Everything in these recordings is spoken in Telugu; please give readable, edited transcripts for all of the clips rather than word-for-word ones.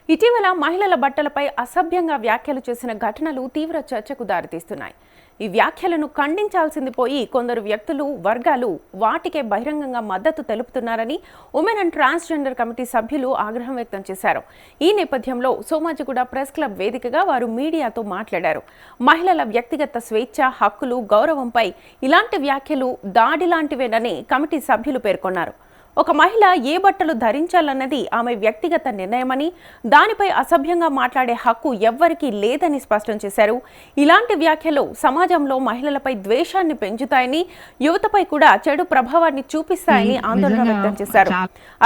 ఇటీవల మహిళల బట్టలపై అసభ్యంగా వ్యాఖ్యలు చేసిన ఘటనలు తీవ్ర చర్చకు దారితీస్తున్నాయి. ఈ వ్యాఖ్యలను ఖండించాల్సింది పోయి కొందరు వ్యక్తులు, వర్గాలు వాటికే బహిరంగంగా మద్దతు తెలుపుతున్నారని ఉమెన్ అండ్ ట్రాన్స్జెండర్ కమిటీ సభ్యులు ఆగ్రహం వ్యక్తం చేశారు. ఈ నేపథ్యంలో సోమాజిగూడ ప్రెస్ క్లబ్ వేదికగా వారు మీడియాతో మాట్లాడారు. మహిళల వ్యక్తిగత స్వేచ్ఛ, హక్కులు, గౌరవంపై ఇలాంటి వ్యాఖ్యలు దాడి లాంటివేనని కమిటీ సభ్యులు పేర్కొన్నారు. ఒక మహిళ ఏ బట్టలు ధరించాలన్నది ఆమె వ్యక్తిగత నిర్ణయమని, దానిపై అసభ్యంగా మాట్లాడే హక్కు ఎవ్వరికీ లేదని స్పష్టం చేశారు. ఇలాంటి వ్యాఖ్యలు సమాజంలో మహిళలపై ద్వేషాన్ని పెంచుతాయని, యువతపై కూడా చెడు ప్రభావాన్ని చూపిస్తాయని ఆందోళన వ్యక్తం చేశారు.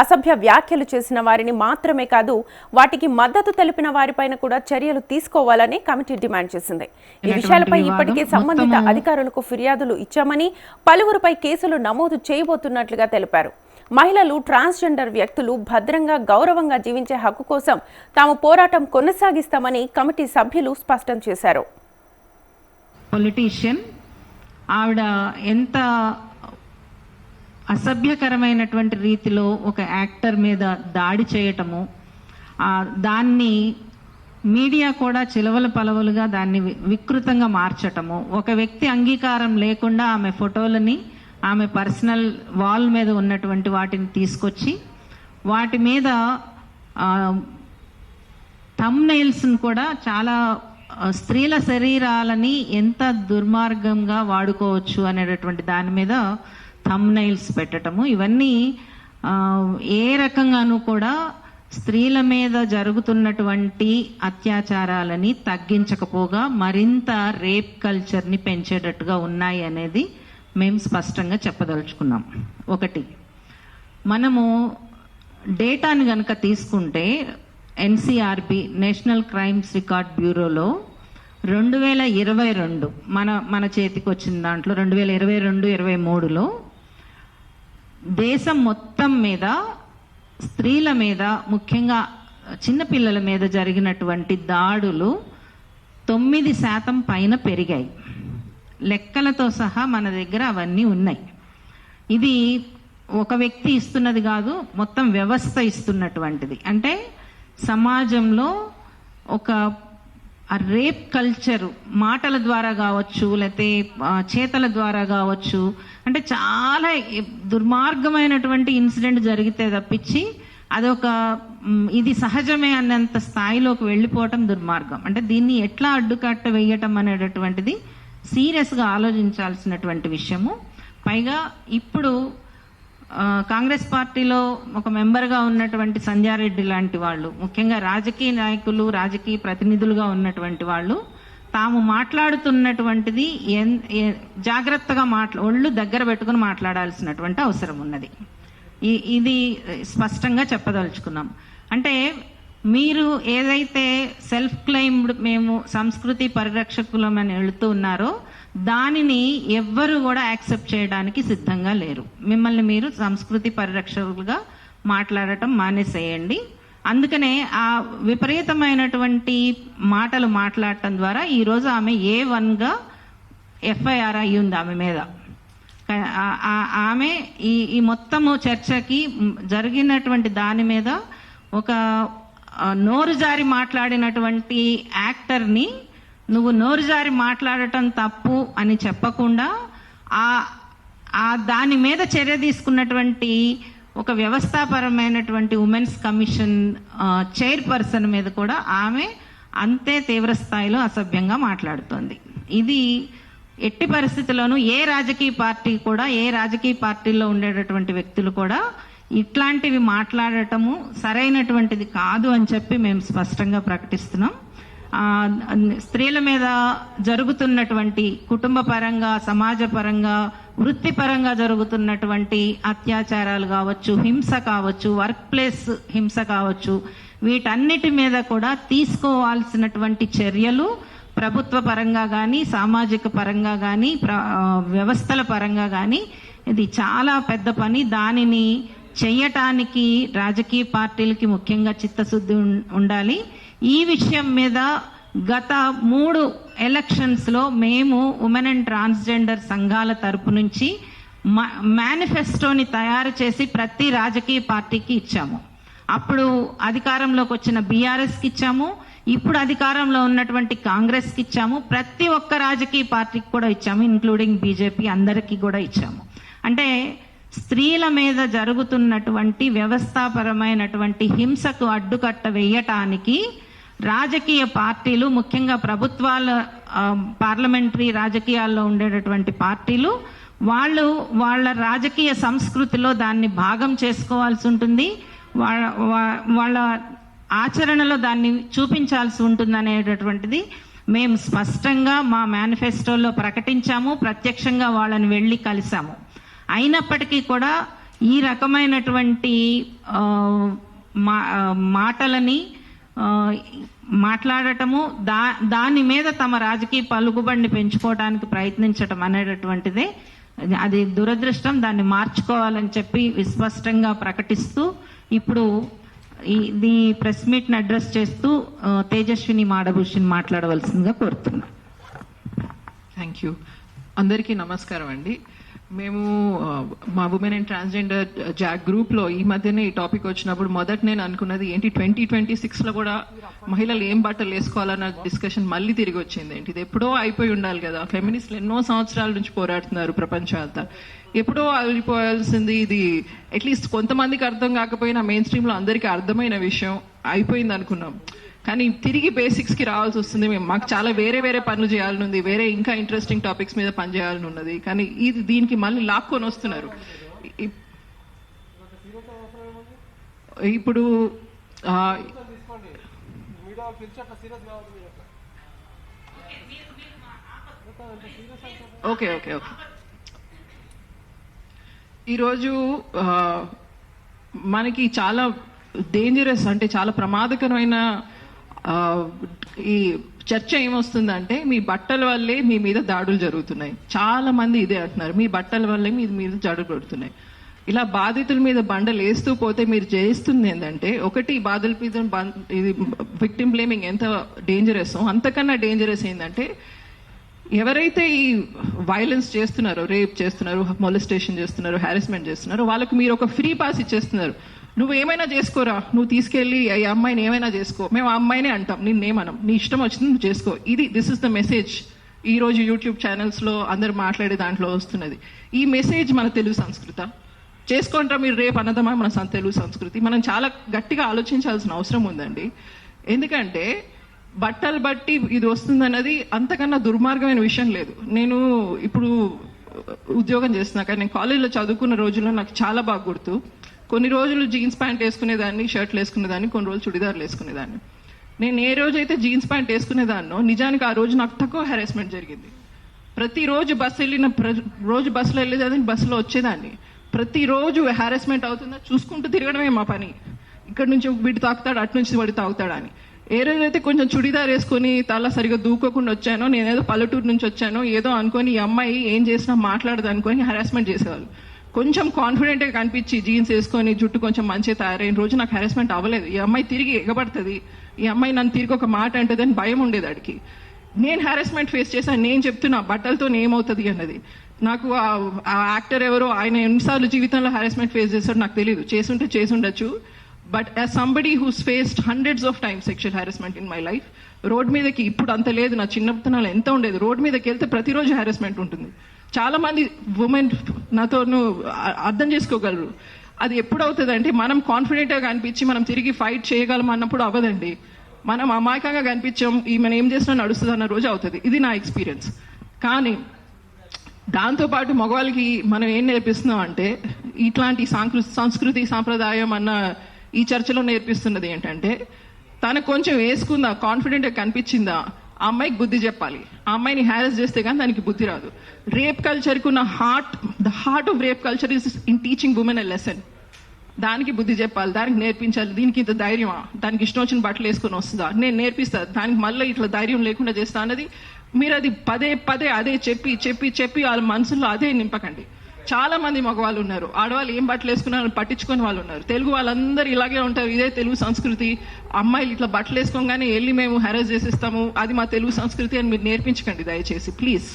అసభ్య వ్యాఖ్యలు చేసిన వారిని మాత్రమే కాదు, వాటికి మద్దతు తెలిపిన వారిపైన కూడా చర్యలు తీసుకోవాలని కమిటీ డిమాండ్ చేసింది. ఈ విషయాలపై ఇప్పటికే సంబంధిత అధికారులకు ఫిర్యాదులు ఇచ్చామని, పలువురుపై కేసులు నమోదు చేయబోతున్నట్లుగా తెలిపారు. మహిళలు, ట్రాన్స్జెండర్ వ్యక్తులు భద్రంగా, గౌరవంగా జీవించే హక్కు కోసం తాము పోరాటం కొనసాగిస్తామని కమిటీ సభ్యులు స్పష్టం చేశారు. పొలిటీషియన్ ఆవిడ ఎంత అసభ్యకరమైనటువంటి రీతిలో ఒక యాక్టర్ మీద దాడి చేయటము, దాన్ని మీడియా కూడా చిలవల పలవలుగా దాన్ని వికృతంగా మార్చటము, ఒక వ్యక్తి అంగీకారం లేకుండా ఆమె ఫోటోలని ఆమె పర్సనల్ వాల్ మీద ఉన్నటువంటి వాటిని తీసుకొచ్చి వాటి మీద థంబ్నెయిల్స్ని కూడా చాలా స్త్రీల శరీరాలని ఎంత దుర్మార్గంగా వాడుకోవచ్చు అనేటటువంటి దాని మీద థంబ్నెయిల్స్ పెట్టడము, ఇవన్నీ ఏ రకంగానూ కూడా స్త్రీల మీద జరుగుతున్నటువంటి అత్యాచారాలని తగ్గించకపోగా మరింత రేప్ కల్చర్ని పెంచేటట్టుగా ఉన్నాయి అనేది మేము స్పష్టంగా చెప్పదలుచుకున్నాం. ఒకటి, మనము డేటాని కనుక తీసుకుంటే ఎన్సిఆర్బి నేషనల్ క్రైమ్స్ రికార్డ్ బ్యూరోలో 2022 మన చేతికి వచ్చిన దాంట్లో 2022-23లో దేశం మొత్తం మీద స్త్రీల మీద, ముఖ్యంగా చిన్నపిల్లల మీద జరిగినటువంటి దాడులు 9% పైన పెరిగాయి. లెక్కలతో సహా మన దగ్గర అవన్నీ ఉన్నాయి. ఇది ఒక వ్యక్తి ఇస్తున్నది కాదు, మొత్తం వ్యవస్థ ఇస్తున్నటువంటిది. అంటే సమాజంలో ఒక రేప్ కల్చర్ మాటల ద్వారా కావచ్చు, లేకపోతే చేతల ద్వారా కావచ్చు, అంటే చాలా దుర్మార్గమైనటువంటి ఇన్సిడెంట్ జరిగితే తప్పించి అదొక ఇది సహజమే అన్నంత స్థాయిలోకి వెళ్ళిపోవటం దుర్మార్గం. అంటే దీన్ని ఎట్లా అడ్డుకట్ట వేయటం అనేటటువంటిది సీరియస్గా ఆలోచించాల్సినటువంటి విషయము. పైగా ఇప్పుడు కాంగ్రెస్ పార్టీలో ఒక మెంబర్గా ఉన్నటువంటి సంధ్యారెడ్డి లాంటి వాళ్ళు, ముఖ్యంగా రాజకీయ నాయకులు, రాజకీయ ప్రతినిధులుగా ఉన్నటువంటి వాళ్ళు తాము మాట్లాడుతున్నటువంటిది జాగ్రత్తగా ఒళ్ళు దగ్గర పెట్టుకుని మాట్లాడాల్సినటువంటి అవసరం ఉన్నది. ఇది స్పష్టంగా చెప్పదలుచుకున్నాం. అంటే మీరు ఏదైతే సెల్ఫ్ క్లెయిమ్డ్ మేము సంస్కృతి పరిరక్షకులమని వెళుతూ ఉన్నారో దానిని ఎవ్వరు కూడా యాక్సెప్ట్ చేయడానికి సిద్ధంగా లేరు. మిమ్మల్ని మీరు సంస్కృతి పరిరక్షకులుగా మాట్లాడటం మానేసేయండి. అందుకనే ఆ విపరీతమైనటువంటి మాటలు మాట్లాడటం ద్వారా ఈరోజు ఆమె A1గా FIR అయ్యింది ఆమె మీద. ఆమె ఈ మొత్తము చర్చకి జరిగినటువంటి దాని మీద ఒక నోరు జారి మాట్లాడినటువంటి యాక్టర్ని నువ్వు నోరు జారి మాట్లాడటం తప్పు అని చెప్పకుండా దాని మీద చర్య తీసుకున్నటువంటి ఒక వ్యవస్థాపరమైనటువంటి ఉమెన్స్ కమిషన్ చైర్పర్సన్ మీద కూడా ఆమె అంతే తీవ్ర స్థాయిలో అసభ్యంగా మాట్లాడుతోంది. ఇది ఎట్టి పరిస్థితుల్లోనూ ఏ రాజకీయ పార్టీ కూడా, ఏ రాజకీయ పార్టీలో ఉండేటటువంటి వ్యక్తులు కూడా ఇట్లాంటివి మాట్లాడటము సరైనటువంటిది కాదు అని చెప్పి మేము స్పష్టంగా ప్రకటిస్తున్నాం. స్త్రీల మీద జరుగుతున్నటువంటి కుటుంబ పరంగా, సమాజ పరంగా, వృత్తిపరంగా జరుగుతున్నటువంటి అత్యాచారాలు కావచ్చు, హింస కావచ్చు, వర్క్ ప్లేస్ హింస కావచ్చు, వీటన్నిటి మీద కూడా తీసుకోవాల్సినటువంటి చర్యలు ప్రభుత్వ పరంగా కానీ, సామాజిక పరంగా కానీ, వ్యవస్థల పరంగా కానీ ఇది చాలా పెద్ద పని. దానిని చెయ్యటానికి రాజకీయ పార్టీలకి ముఖ్యంగా చిత్తశుద్ధి ఉండాలి. ఈ విషయం మీద గత 3 ఎలక్షన్స్లో మేము ఉమెన్ అండ్ ట్రాన్స్జెండర్ సంఘాల తరపు నుంచి మేనిఫెస్టోని తయారు చేసి ప్రతి రాజకీయ పార్టీకి ఇచ్చాము. అప్పుడు అధికారంలోకి వచ్చిన బీఆర్ఎస్కి ఇచ్చాము, ఇప్పుడు అధికారంలో ఉన్నటువంటి కాంగ్రెస్కి ఇచ్చాము, ప్రతి ఒక్క రాజకీయ పార్టీకి కూడా ఇచ్చాము, ఇంక్లూడింగ్ బీజేపీ అందరికీ కూడా ఇచ్చాము. అంటే స్త్రీల మీద జరుగుతున్నటువంటి వ్యవస్థాపరమైనటువంటి హింసకు అడ్డుకట్ట వేయటానికి రాజకీయ పార్టీలు, ముఖ్యంగా ప్రభుత్వాల పార్లమెంటరీ రాజకీయాల్లో ఉండేటటువంటి పార్టీలు వాళ్ళ రాజకీయ సంస్కృతిలో దాన్ని భాగం చేసుకోవాల్సి ఉంటుంది, వాళ్ళ ఆచరణలో దాన్ని చూపించాల్సి ఉంటుంది అనేటటువంటిది మేము స్పష్టంగా మా మేనిఫెస్టోలో ప్రకటించాము, ప్రత్యక్షంగా వాళ్ళని వెళ్ళి కలిసాము. అయినప్పటికీ కూడా ఈ రకమైనటువంటి మాటలని మాట్లాడటము, దాని మీద తమ రాజకీయ పలుకుబడిని పెంచుకోవడానికి ప్రయత్నించటం అనేటటువంటిదే అది దురదృష్టం. దాన్ని మార్చుకోవాలని చెప్పి విస్పష్టంగా ప్రకటిస్తూ ఇప్పుడు ఈ ప్రెస్ మీట్ని అడ్రస్ చేస్తూ తేజస్విని మాడభూషణ్ మాట్లాడవలసిందిగా కోరుతున్నాం. Thank you. అందరికీ నమస్కారం అండి. మేము మా ఉమెన్ అండ్ ట్రాన్స్జెండర్ జాక్ గ్రూప్లో ఈ మధ్యనే ఈ టాపిక్ వచ్చినప్పుడు మొదట నేను అనుకున్నది ఏంటి 2026లో కూడా మహిళలు ఏం బట్టలు వేసుకోవాలన్న డిస్కషన్ మళ్ళీ తిరిగి వచ్చింది. ఏంటి ఇది ఎప్పుడో అయిపోయి ఉండాలి కదా. ఫెమినిస్టులు ఎన్నో సంవత్సరాల నుంచి పోరాడుతున్నారు ప్రపంచం అంతా. ఎప్పుడో అయిపోయాల్సింది ఇది. అట్లీస్ట్ కొంతమందికి అర్థం కాకపోయినా మెయిన్ స్ట్రీమ్లో అందరికీ అర్థమైన విషయం అయిపోయింది అనుకున్నాం. కానీ తిరిగి బేసిక్స్కి రావాల్సి వస్తుంది. మాకు చాలా వేరే పనులు చేయాలని ఉంది, వేరే ఇంకా ఇంట్రెస్టింగ్ టాపిక్స్ మీద పని చేయాలని ఉన్నది. కానీ దీనికి మళ్ళీ లాక్కొని వస్తున్నారు. ఇప్పుడు ఓకే ఓకే ఓకే ఈరోజు మనకి చాలా డేంజరస్, అంటే చాలా ప్రమాదకరమైన ఈ చర్చ ఏమొస్తుందంటే మీ బట్టల వల్లే మీ మీద దాడులు జరుగుతున్నాయి. చాలా మంది ఇదే అంటున్నారు, మీ బట్టల వల్లే మీ మీద దాడులు పడుతున్నాయి. ఇలా బాధితుల మీద బండలు వేస్తూ పోతే మీరు చేస్తుంది ఏంటంటే, ఒకటి బాధల మీద ఇది విక్టిమ్ బ్లేమింగ్ ఎంత డేంజరస్, అంతకన్నా డేంజరస్ ఏంటంటే ఎవరైతే ఈ వైలెన్స్ చేస్తున్నారో, రేప్ చేస్తున్నారో, మొలెస్టేషన్ చేస్తున్నారో, హారాస్మెంట్ చేస్తున్నారో వాళ్ళకి మీరు ఒక ఫ్రీ పాస్ ఇచ్చేస్తున్నారు. నువ్వు ఏమైనా చేసుకోరా, నువ్వు తీసుకెళ్లి ఈ అమ్మాయిని ఏమైనా చేసుకో, మేము ఆ అమ్మాయినే అంటాం, నిన్నేమనం, నీ ఇష్టం వచ్చింది నువ్వు చేసుకో. దిస్ ఇస్ ద మెసేజ్ ఈ రోజు యూట్యూబ్ ఛానల్స్ లో అందరు మాట్లాడే దాంట్లో వస్తున్నది. ఈ మెసేజ్ మన తెలుగు సంస్కృత చేసుకుంటారా మీరు రేపు అన్నదమా మన తెలుగు సంస్కృతి? మనం చాలా గట్టిగా ఆలోచించాల్సిన అవసరం ఉందండి. ఎందుకంటే బట్టలు బట్టి ఇది వస్తుందన్నది అంతకన్నా దుర్మార్గమైన విషయం లేదు. నేను ఇప్పుడు ఉద్యోగం చేస్తున్నా, కానీ నేను కాలేజీలో చదువుకున్న రోజుల్లో నాకు చాలా బాగా గుర్తు. కొన్ని రోజులు జీన్స్ ప్యాంట్ వేసుకునేదాన్ని, షర్ట్లు వేసుకునేదాన్ని, కొన్ని రోజులు చుడిదార్లు వేసుకునేదాన్ని. నేను ఏ రోజైతే జీన్స్ ప్యాంట్ వేసుకునేదాన్నో నిజానికి ఆ రోజు నాకు తక్కువ హెరాస్మెంట్ జరిగింది. ప్రతిరోజు బస్సు వెళ్ళిన రోజు బస్సులో వెళ్ళేదాన్ని, బస్సులో వచ్చేదాన్ని. ప్రతిరోజు హెరాస్మెంట్ అవుతుందా చూసుకుంటూ తిరగడమే మా పని. ఇక్కడ నుంచి వీడు తాగుతాడు, అటు నుంచి వాడు తాగుతాడని. ఏ రోజైతే కొంచెం చుడిదార్ వేసుకుని తల సరిగా దూకోకుండా వచ్చానో, నేనేదో పల్లెటూరు నుంచి వచ్చానో ఏదో అనుకొని ఈ అమ్మాయి ఏం చేసినా మాట్లాడదు అనుకొని హెరాస్మెంట్ చేసేవాళ్ళు. కొంచెం కాన్ఫిడెంట్గా కనిపించి జీన్స్ వేసుకొని జుట్టు కొంచెం మంచిగా తయారైన రోజు నాకు హెరాస్మెంట్ అవ్వలేదు. ఈ అమ్మాయి తిరిగి ఎగబడుతుంది, ఈ అమ్మాయి నన్ను తిరిగి ఒక మాట అంటదని భయం ఉండేది అడికి. నేను హెరాస్మెంట్ ఫేస్ చేశాను. నేను చెప్తున్నా బట్టలతో ఏమవుతుంది అన్నది. నాకు ఆ యాక్టర్ ఎవరో, ఆయన ఎన్నిసార్లు జీవితంలో హెరాస్మెంట్ ఫేస్ చేశాడో నాకు తెలియదు. చేసి ఉండొచ్చు. But as somebody who's faced hundreds of times sexual harassment in my life, road మీదకి ఇప్పుడు అంత లేదు, నా చిన్నతనంలో ఎంత ఉండేది. రోడ్ మీదకి వెళ్తే ప్రతిరోజు హెరాస్మెంట్ ఉంటుంది. చాలా మంది ఉమెన్ నాతో అర్థం చేసుకోగలరు. అది ఎప్పుడు అవుతుంది అంటే మనం కాన్ఫిడెంట్గా కనిపించి మనం తిరిగి ఫైట్ చేయగలం అన్నప్పుడు అవ్వదండి. మనం అమాయకంగా కనిపించాం, ఈమెను ఏం చేసినా నడుస్తుంది అన్న రోజు అవుతుంది. ఇది నా ఎక్స్పీరియన్స్. కానీ దాంతోపాటు మగవాళ్ళకి మనం ఏం నేర్పిస్తున్నాం అంటే, ఇట్లాంటి సంస్కృతి సాంప్రదాయం అన్న ఈ చర్చలో నేర్పిస్తున్నది ఏంటంటే, తనకు కొంచెం వేసుకుందా, కాన్ఫిడెంట్గా కనిపించిందా, ఆ అమ్మాయికి బుద్ధి చెప్పాలి. ఆ అమ్మాయిని హ్యారెస్ చేస్తే కానీ దానికి బుద్ధి రాదు. రేప్ కల్చర్కి ఉన్న the heart of rape culture is in teaching women a lesson. దానికి బుద్ధి చెప్పాలి, దానికి నేర్పించాలి. దీనికి ఇంత ధైర్యమా, దానికి ఇష్టం వచ్చిన బట్టలు వేసుకొని వస్తుందా, నేను నేర్పిస్తా, దానికి మళ్ళీ ఇట్లా ధైర్యం లేకుండా చేస్తా అన్నది మీరు అది పదే అదే చెప్పి వాళ్ళ మనసులో అదే నింపకండి. చాలా మంది మగవాళ్ళు ఉన్నారు, ఆడవాళ్ళు ఏం బట్టలు వేసుకున్నారని పట్టించుకొని వాళ్ళు ఉన్నారు. తెలుగు వాళ్ళందరూ ఇలాగే ఉంటారు, ఇదే తెలుగు సంస్కృతి. అమ్మాయిలు ఇట్లా బట్టలు వేసుకోగానే వెళ్ళి మేము హెరాస్ చేసేస్తాము, అది మా తెలుగు సంస్కృతి అని మీరు నేర్పించకండి దయచేసి ప్లీజ్.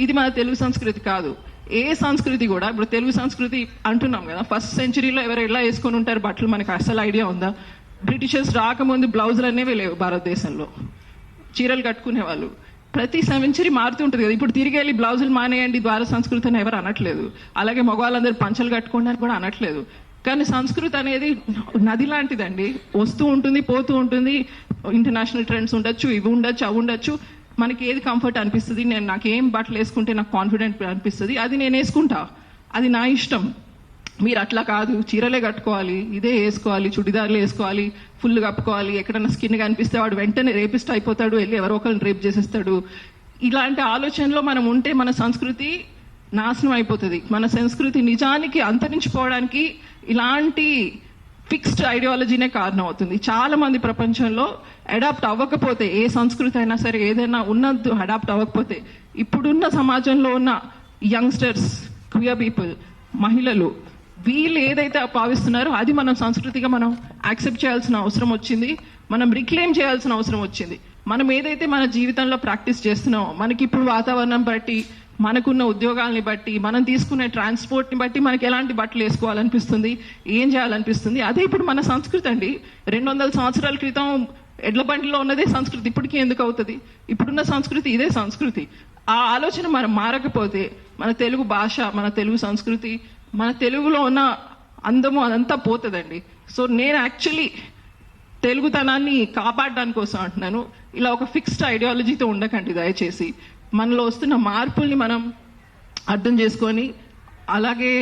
ఇది మన తెలుగు సంస్కృతి కాదు. ఏ సంస్కృతి కూడా, ఇప్పుడు తెలుగు సంస్కృతి అంటున్నాం కదా, ఫస్ట్ సెంచరీలో ఎవరు ఎలా వేసుకొని ఉంటారు బట్టలు మనకు అసలు ఐడియా ఉందా? బ్రిటిషర్స్ రాకముందు బ్లౌజులు అనేవి లేవు భారతదేశంలో, చీరలు కట్టుకునేవాళ్ళు. ప్రతి సెంచరీ మారుతుంటుంది కదా. ఇప్పుడు తిరిగి వెళ్ళి బ్లౌజులు మానేయండి ద్వార సంస్కృతి అని ఎవరు అనట్లేదు. అలాగే మగవాళ్ళందరూ పంచలు కట్టుకోండి అని కూడా అనట్లేదు. కానీ సంస్కృతి అనేది నది లాంటిదండి, వస్తూ ఉంటుంది పోతూ ఉంటుంది. ఇంటర్నేషనల్ ట్రెండ్స్ ఉండొచ్చు, ఇవి ఉండొచ్చు, అవి ఉండొచ్చు. మనకి ఏది కంఫర్ట్ అనిపిస్తుంది, నాకేం బట్టలు వేసుకుంటే నాకు కాన్ఫిడెంట్ అనిపిస్తుంది అది నేను వేసుకుంటా, అది నా ఇష్టం. మీరు అట్లా కాదు, చీరలే కట్టుకోవాలి, ఇదే వేసుకోవాలి, చుడిదార్లు వేసుకోవాలి, ఫుల్ కప్పుకోవాలి, ఎక్కడన్నా స్కిన్ కనిపిస్తే వాడు వెంటనే రేపిస్ట్ అయిపోతాడు, వెళ్ళి ఎవరో ఒకరిని రేప్ చేసేస్తాడు. ఇలాంటి ఆలోచనలో మనం ఉంటే మన సంస్కృతి నాశనం అయిపోతుంది. మన సంస్కృతి నిజానికి అంతరించిపోవడానికి ఇలాంటి ఫిక్స్డ్ ఐడియాలజీనే కారణం అవుతుంది. చాలా మంది ప్రపంచంలో అడాప్ట్ అవ్వకపోతే, ఏ సంస్కృతి అయినా సరే ఏదైనా ఉన్నది అడాప్ట్ అవ్వకపోతే, ఇప్పుడున్న సమాజంలో ఉన్న యంగ్స్టర్స్, క్వియర్ పీపుల్, మహిళలు, వీళ్ళు ఏదైతే భావిస్తున్నారో అది మనం సంస్కృతిగా మనం యాక్సెప్ట్ చేయాల్సిన అవసరం వచ్చింది, మనం రిక్లెయిమ్ చేయాల్సిన అవసరం వచ్చింది. మనం ఏదైతే మన జీవితంలో ప్రాక్టీస్ చేస్తున్నామో, మనకి ఇప్పుడు వాతావరణం బట్టి, మనకున్న ఉద్యోగాల్ని బట్టి, మనం తీసుకునే ట్రాన్స్పోర్ట్ని బట్టి మనకి ఎలాంటి బట్టలు వేసుకోవాలనిపిస్తుంది, ఏం చేయాలనిపిస్తుంది, అదే ఇప్పుడు మన సంస్కృతి అండి. 200 సంవత్సరాల క్రితం ఎడ్ల బండిలో ఉన్నదే సంస్కృతి ఇప్పటికీ ఎందుకు అవుతుంది? ఇప్పుడున్న సంస్కృతి ఇదే సంస్కృతి. ఆ ఆలోచన మనం మారకపోతే మన తెలుగు భాష, మన తెలుగు సంస్కృతి, మన తెలుగులో ఉన్న అందము అదంతా పోతుందండి. సో నేను యాక్చువల్లీ తెలుగుతనాన్ని కాపాడడానికి కోసం అంటున్నాను, ఇలా ఒక ఫిక్స్డ్ ఐడియాలజీతో ఉండకండి దయచేసి. మనలో వస్తున్న మార్పుల్ని మనం అర్థం చేసుకొని, అలాగే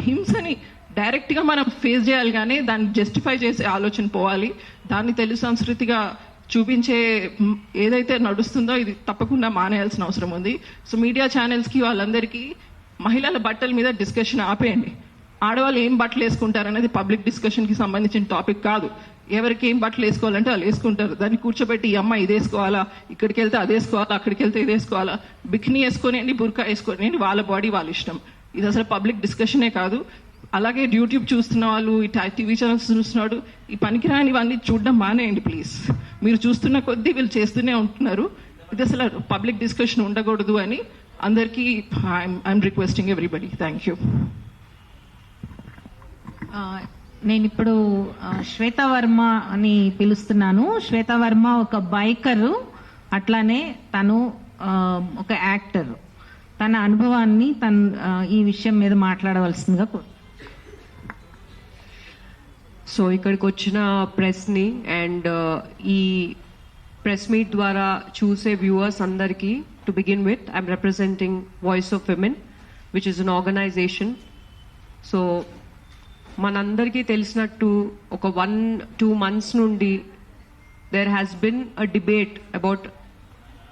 హింసని డైరెక్ట్గా మనం ఫేస్ చేయాలి, కానీ దాన్ని జస్టిఫై చేసే ఆలోచన పోవాలి. దాన్ని తెలుగు సంస్కృతిగా చూపించే ఏదైతే నడుస్తుందో ఇది తప్పకుండా మానేయాల్సిన అవసరం ఉంది. సో మీడియా ఛానల్స్కి వాళ్ళందరికీ మహిళల బట్టల మీద డిస్కషన్ ఆపేయండి. ఆడవాళ్ళు ఏం బట్టలు వేసుకుంటారు అనేది పబ్లిక్ డిస్కషన్కి సంబంధించిన టాపిక్ కాదు. ఎవరికి ఏం బట్టలు వేసుకోవాలంటే వాళ్ళు వేసుకుంటారు. దాన్ని కూర్చోబెట్టి ఈ అమ్మాయి ఇది వేసుకోవాలా, ఇక్కడికి వెళ్తే అది వేసుకోవాలా, అక్కడికి వెళ్తే ఇది వేసుకోవాలా, బికినీ వేసుకొనియండి, బుర్కా వేసుకొనియండి, వాళ్ళ బాడీ వాళ్ళ ఇష్టం. ఇది అసలు పబ్లిక్ డిస్కషనే కాదు. అలాగే యూట్యూబ్ చూస్తున్న వాళ్ళు, ఈ టీవీ ఛానల్స్ చూస్తున్నాడు, ఈ పనికిరాని ఇవన్నీ చూడడం మానేయండి ప్లీజ్. మీరు చూస్తున్న కొద్దీ వీళ్ళు చేస్తూనే ఉంటున్నారు. ఇది అసలు పబ్లిక్ డిస్కషన్ ఉండకూడదు అని అందరికీ I'm requesting everybody. Thank you. నేను ఇప్పుడు శ్వేత వర్మ అని పిలుస్తున్నాను. శ్వేత వర్మ ఒక బైకరు, అట్లానే తను ఒక యాక్టర్. తన అనుభవాన్ని ఈ విషయం మీద మాట్లాడవలసిందిగా సో ఇక్కడికి వచ్చిన ప్రెస్ని అండ్ ఈ ప్రెస్ మీట్ ద్వారా చూసే వ్యూవర్స్ అందరికీ, to begin with, I'm representing voice of women, which is an organization. So మనందరికీ తెలిసినట్టు ఒక 1-2 months నుండి there has been a debate about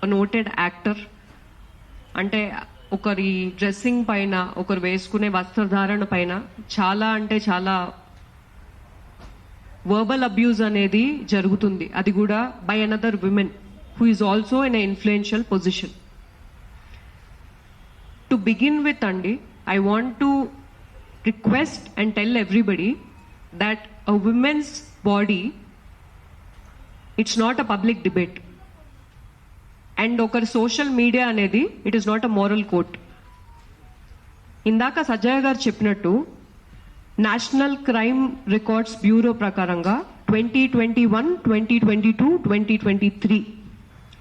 a noted actor. అంటే ఒకరి డ్రెస్సింగ్ పైన, ఒకరు వేసుకునే వస్త్రధారణ పైన చాలా అంటే చాలా వర్బల్ అబ్యూజ్ అనేది జరుగుతుంది. అది కూడా by another women who is also in a influential position. To begin with అండి, I want to request and tell everybody that a woman's body, it's not a public debate. And ఒకరి సోషల్ మీడియా అనేది it is not a moral court. ఇందాక సజ్జయ్య గారు చెప్పినట్టు నేషనల్ క్రైమ్ రికార్డ్స్ బ్యూరో ప్రకారంగా 2021, 2022, 2023,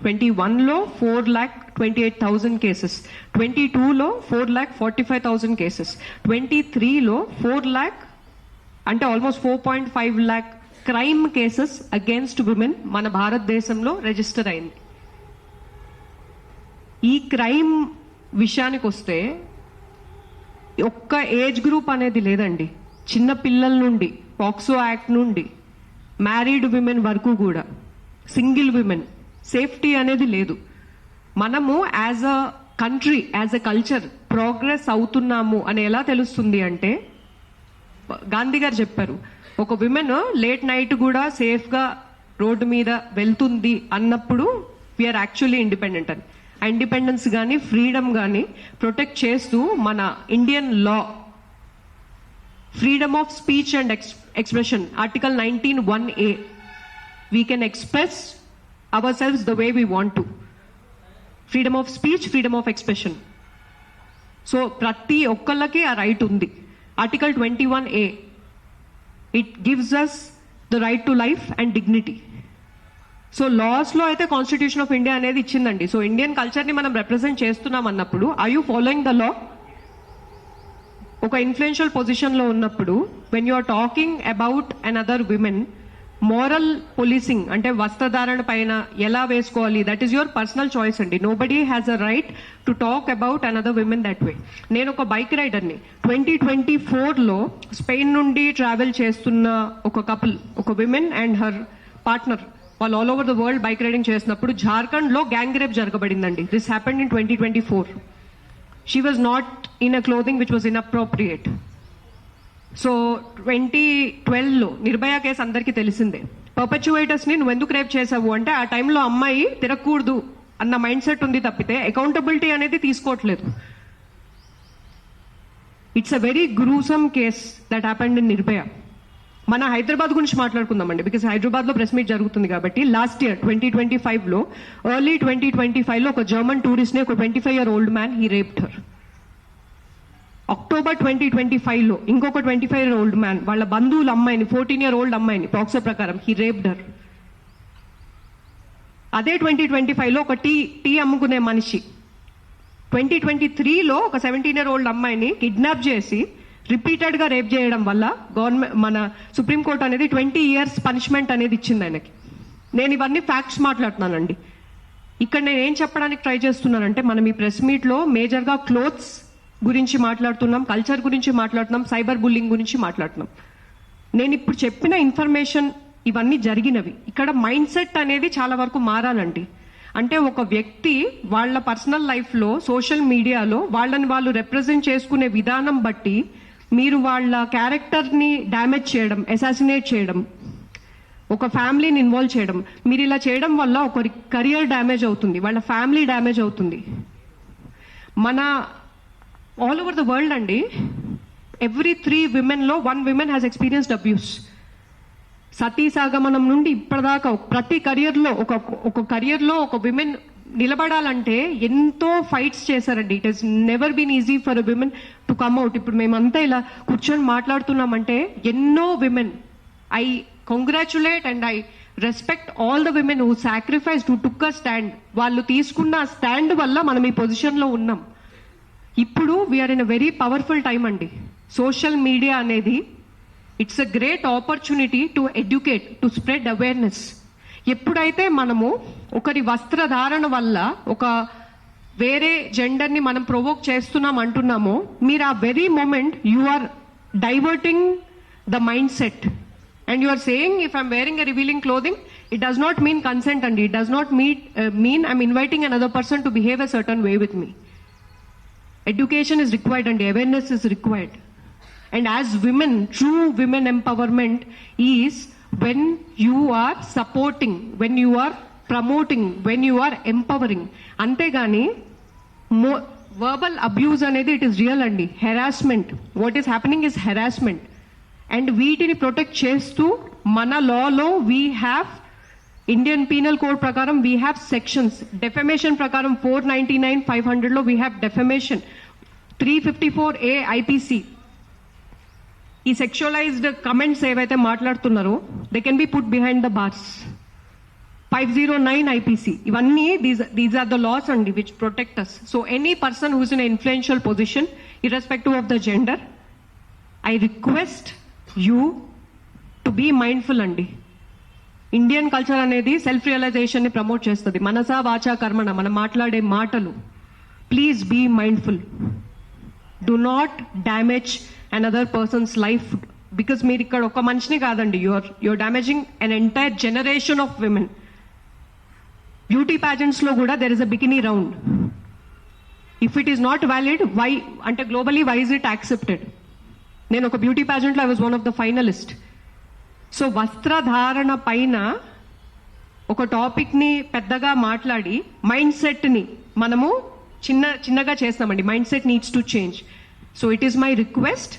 21లో 4,28,000 కేసెస్, 22లో 4,45,000 కేసెస్, 23లో 4 lakh అంటే almost 4.5 lakh crime cases against women మన భారతదేశంలో రిజిస్టర్ అయింది. ఈ క్రైమ్ విషయానికి వస్తే ఒక్క ఏజ్ గ్రూప్ అనేది లేదండి. చిన్న పిల్లల నుండి, పాక్సో యాక్ట్ నుండి, మ్యారీడ్ విమెన్ వరకు కూడా, సింగిల్ విమెన్, సేఫ్టీ అనేది లేదు. మనము as a country, as a culture progress అవుతున్నాము అని ఎలా తెలుస్తుంది అంటే, గాంధీ గారు చెప్పారు, ఒక విమెన్ లేట్ నైట్ కూడా సేఫ్గా రోడ్డు మీద వెళ్తుంది అన్నప్పుడు వీఆర్ యాక్చువల్లీ ఇండిపెండెంట్ అని. ఆ ఇండిపెండెన్స్ కానీ ఫ్రీడమ్ కానీ ప్రొటెక్ట్ చేస్తూ మన Indian law, freedom of speech and expression, article 19(1)(a, we can express ourselves the way we want to. Freedom of speech, freedom of expression. So ప్రతి ఒక్కళ్ళకి ఆ రైట్ ఉంది. Article 21A, it gives us the right to life and dignity. So లాస్లో అయితే కాన్స్టిట్యూషన్ ఆఫ్ ఇండియా అనేది ఇచ్చిందండి. సో ఇండియన్ కల్చర్ని మనం రిప్రజెంట్ చేస్తున్నాం అన్నప్పుడు, are you following the law? ఒక ఇన్ఫ్లుయెన్షియల్ పొజిషన్లో ఉన్నప్పుడు when you are talking about an other women, moral policing అంటే వస్త్రధారణ పైన ఎలా వేసుకోవాలి, that is your personal choice అండి. Nobody has a right to talk about another women that way. నేను ఒక బైక్ రైడర్ని. 2024లో స్పెయిన్ నుండి ట్రావెల్ చేస్తున్న ఒక కపుల్, ఒక విమెన్ అండ్ హర్ పార్ట్నర్, వాళ్ళు all over the world bike riding చేసినప్పుడు జార్ఖండ్లో గ్యాంగ్ రేప్ జరగబడిందండి. This happened in 2024. She was not in a clothing which was inappropriate. So 2012లో నిర్భయ కేసు అందరికీ తెలిసిందే. పర్పచ్యువేటర్స్ని నువ్వు ఎందుకు రేప్ చేసావు అంటే ఆ టైంలో అమ్మాయి తిరగకూడదు అన్న మైండ్ సెట్ ఉంది తప్పితే అకౌంటబిలిటీ అనేది తీసుకోవట్లేదు. It's a very gruesome case that happened in Nirbhaya. మన హైదరాబాద్ గురించి మాట్లాడుకుందామండి, బికాస్ హైదరాబాద్లో ప్రెస్ మీట్ జరుగుతుంది కాబట్టి. లాస్ట్ ఇయర్ 2025లో, ఎర్లీ 2025లో ఒక జర్మన్ టూరిస్ట్ని, ఒక 25-year-old man, he raped her. October 2025లో ఇంకొక 25-year-old మ్యాన్ వాళ్ళ బంధువుల అమ్మాయిని, 14-year-old అమ్మాయిని పాక్సో ప్రకారం హీ రేప్డ్ హర్. అదే 2025లో ఒక టీ అమ్ముకునే మనిషి 2023లో ఒక 17-year-old అమ్మాయిని కిడ్నాప్ చేసి రిపీటెడ్ గా రేప్ చేయడం వల్ల గవర్నమెంట్, మన సుప్రీంకోర్టు అనేది 20 years పనిష్మెంట్ అనేది ఇచ్చింది ఆయనకి. నేను ఇవన్నీ ఫ్యాక్ట్స్ మాట్లాడుతున్నానండి. ఇక్కడ నేను ఏం చెప్పడానికి ట్రై చేస్తున్నానంటే, మనం ఈ ప్రెస్ మీట్ లో మేజర్ గా క్లోత్స్ గురించి మాట్లాడుతున్నాం, కల్చర్ గురించి మాట్లాడుతున్నాం, సైబర్ బుల్లింగ్ గురించి మాట్లాడుతున్నాం. నేను ఇప్పుడు చెప్పిన ఇన్ఫర్మేషన్ ఇవన్నీ జరిగినవి. ఇక్కడ మైండ్ సెట్ అనేది చాలా వరకు మారాలండి. అంటే ఒక వ్యక్తి వాళ్ళ పర్సనల్ లైఫ్లో, సోషల్ మీడియాలో వాళ్ళని వాళ్ళు రిప్రజెంట్ చేసుకునే విధానం బట్టి మీరు వాళ్ళ క్యారెక్టర్ని డ్యామేజ్ చేయడం, అసాసినేట్ చేయడం, ఒక ఫ్యామిలీని ఇన్వాల్వ్ చేయడం, మీరు ఇలా చేయడం వల్ల ఒకరి కెరియర్ డ్యామేజ్ అవుతుంది, వాళ్ళ ఫ్యామిలీ డ్యామేజ్ అవుతుంది. మన ఆల్ ఓవర్ ద వరల్డ్ అండి, ఎవ్రీ 3 womenలో 1 woman హ్యాస్ ఎక్స్పీరియన్స్డ్ అబ్యూస్. సతీ సాగమనం నుండి ఇప్పటిదాకా ప్రతి కెరియర్లో ఒక కెరియర్లో ఒక విమెన్ నిలబడాలంటే ఎంతో ఫైట్స్ చేశారండి. It has never been easy for a women to come out. ఇప్పుడు మేమంతా ఇలా కూర్చొని మాట్లాడుతున్నామంటే ఎన్నో women, I congratulate and I respect all the women who sacrificed, who took a stand. వాళ్ళు తీసుకున్న స్టాండ్ వల్ల మనం ఈ పొజిషన్లో ఉన్నాం. ఇప్పుడు we're in a very powerful time అండి. సోషల్ మీడియా అనేది it's a great opportunity to educate, to spread awareness. ఎప్పుడైతే మనము ఒకరి వస్త్రధారణ వల్ల ఒక వేరే జెండర్ని మనం ప్రొవోక్ చేస్తున్నాం అంటున్నామో, మీరు ఆ very moment you are diverting the mindset and you are saying if I'm wearing a revealing clothing, it does not mean consent అండి. It does not mean I'm inviting another person to behave a certain way with me. Education is required and awareness is required. And as women, true women empowerment is when you are supporting, when you are promoting, when you are empowering. Antegani verbal abuse anedi it is real andi. Harassment, what is happening is harassment. And వీటిని ప్రొటెక్ట్ చేస్తూ మన లాలో we have Indian Penal Code prakaram we have sections. Defamation prakaram 499, 500 lo we have defamation. 354A IPC. ఈ సెక్షువలైజ్డ్ కమెంట్స్ ఏవైతే మాట్లాడుతున్నారో they can be put behind the bars. 509 IPC. ఇవన్నీ దీస్ ఆర్ ద లాస్ అండి which protect us. So any person who's in influential position, irrespective of the gender, I request you to be mindful అండి. ఇండియన్ కల్చర్ అనేది సెల్ఫ్ రియలైజేషన్ ని ప్రమోట్ చేస్తుంది. మనసా వాచా కర్మణ, మనం మాట్లాడే మాటలు. Please be mindful. Do not damage another person's life, because మీరు ఇక్కడ ఒక మనిషిని కాదండి, you're damaging an entire generation of women. Beauty pageants లో కూడా there is a bikini round. If it is not valid, why అంటే globally why is it accepted? నేను ఒక బ్యూటీ ప్యాజెంట్ లో I was one of the finalist. So వస్త్రధారణ పైన ఒక టాపిక్ని పెద్దగా మాట్లాడి మైండ్ సెట్ని మనము చిన్నగా చేస్తామండి. Mind set needs to change. So it is my request,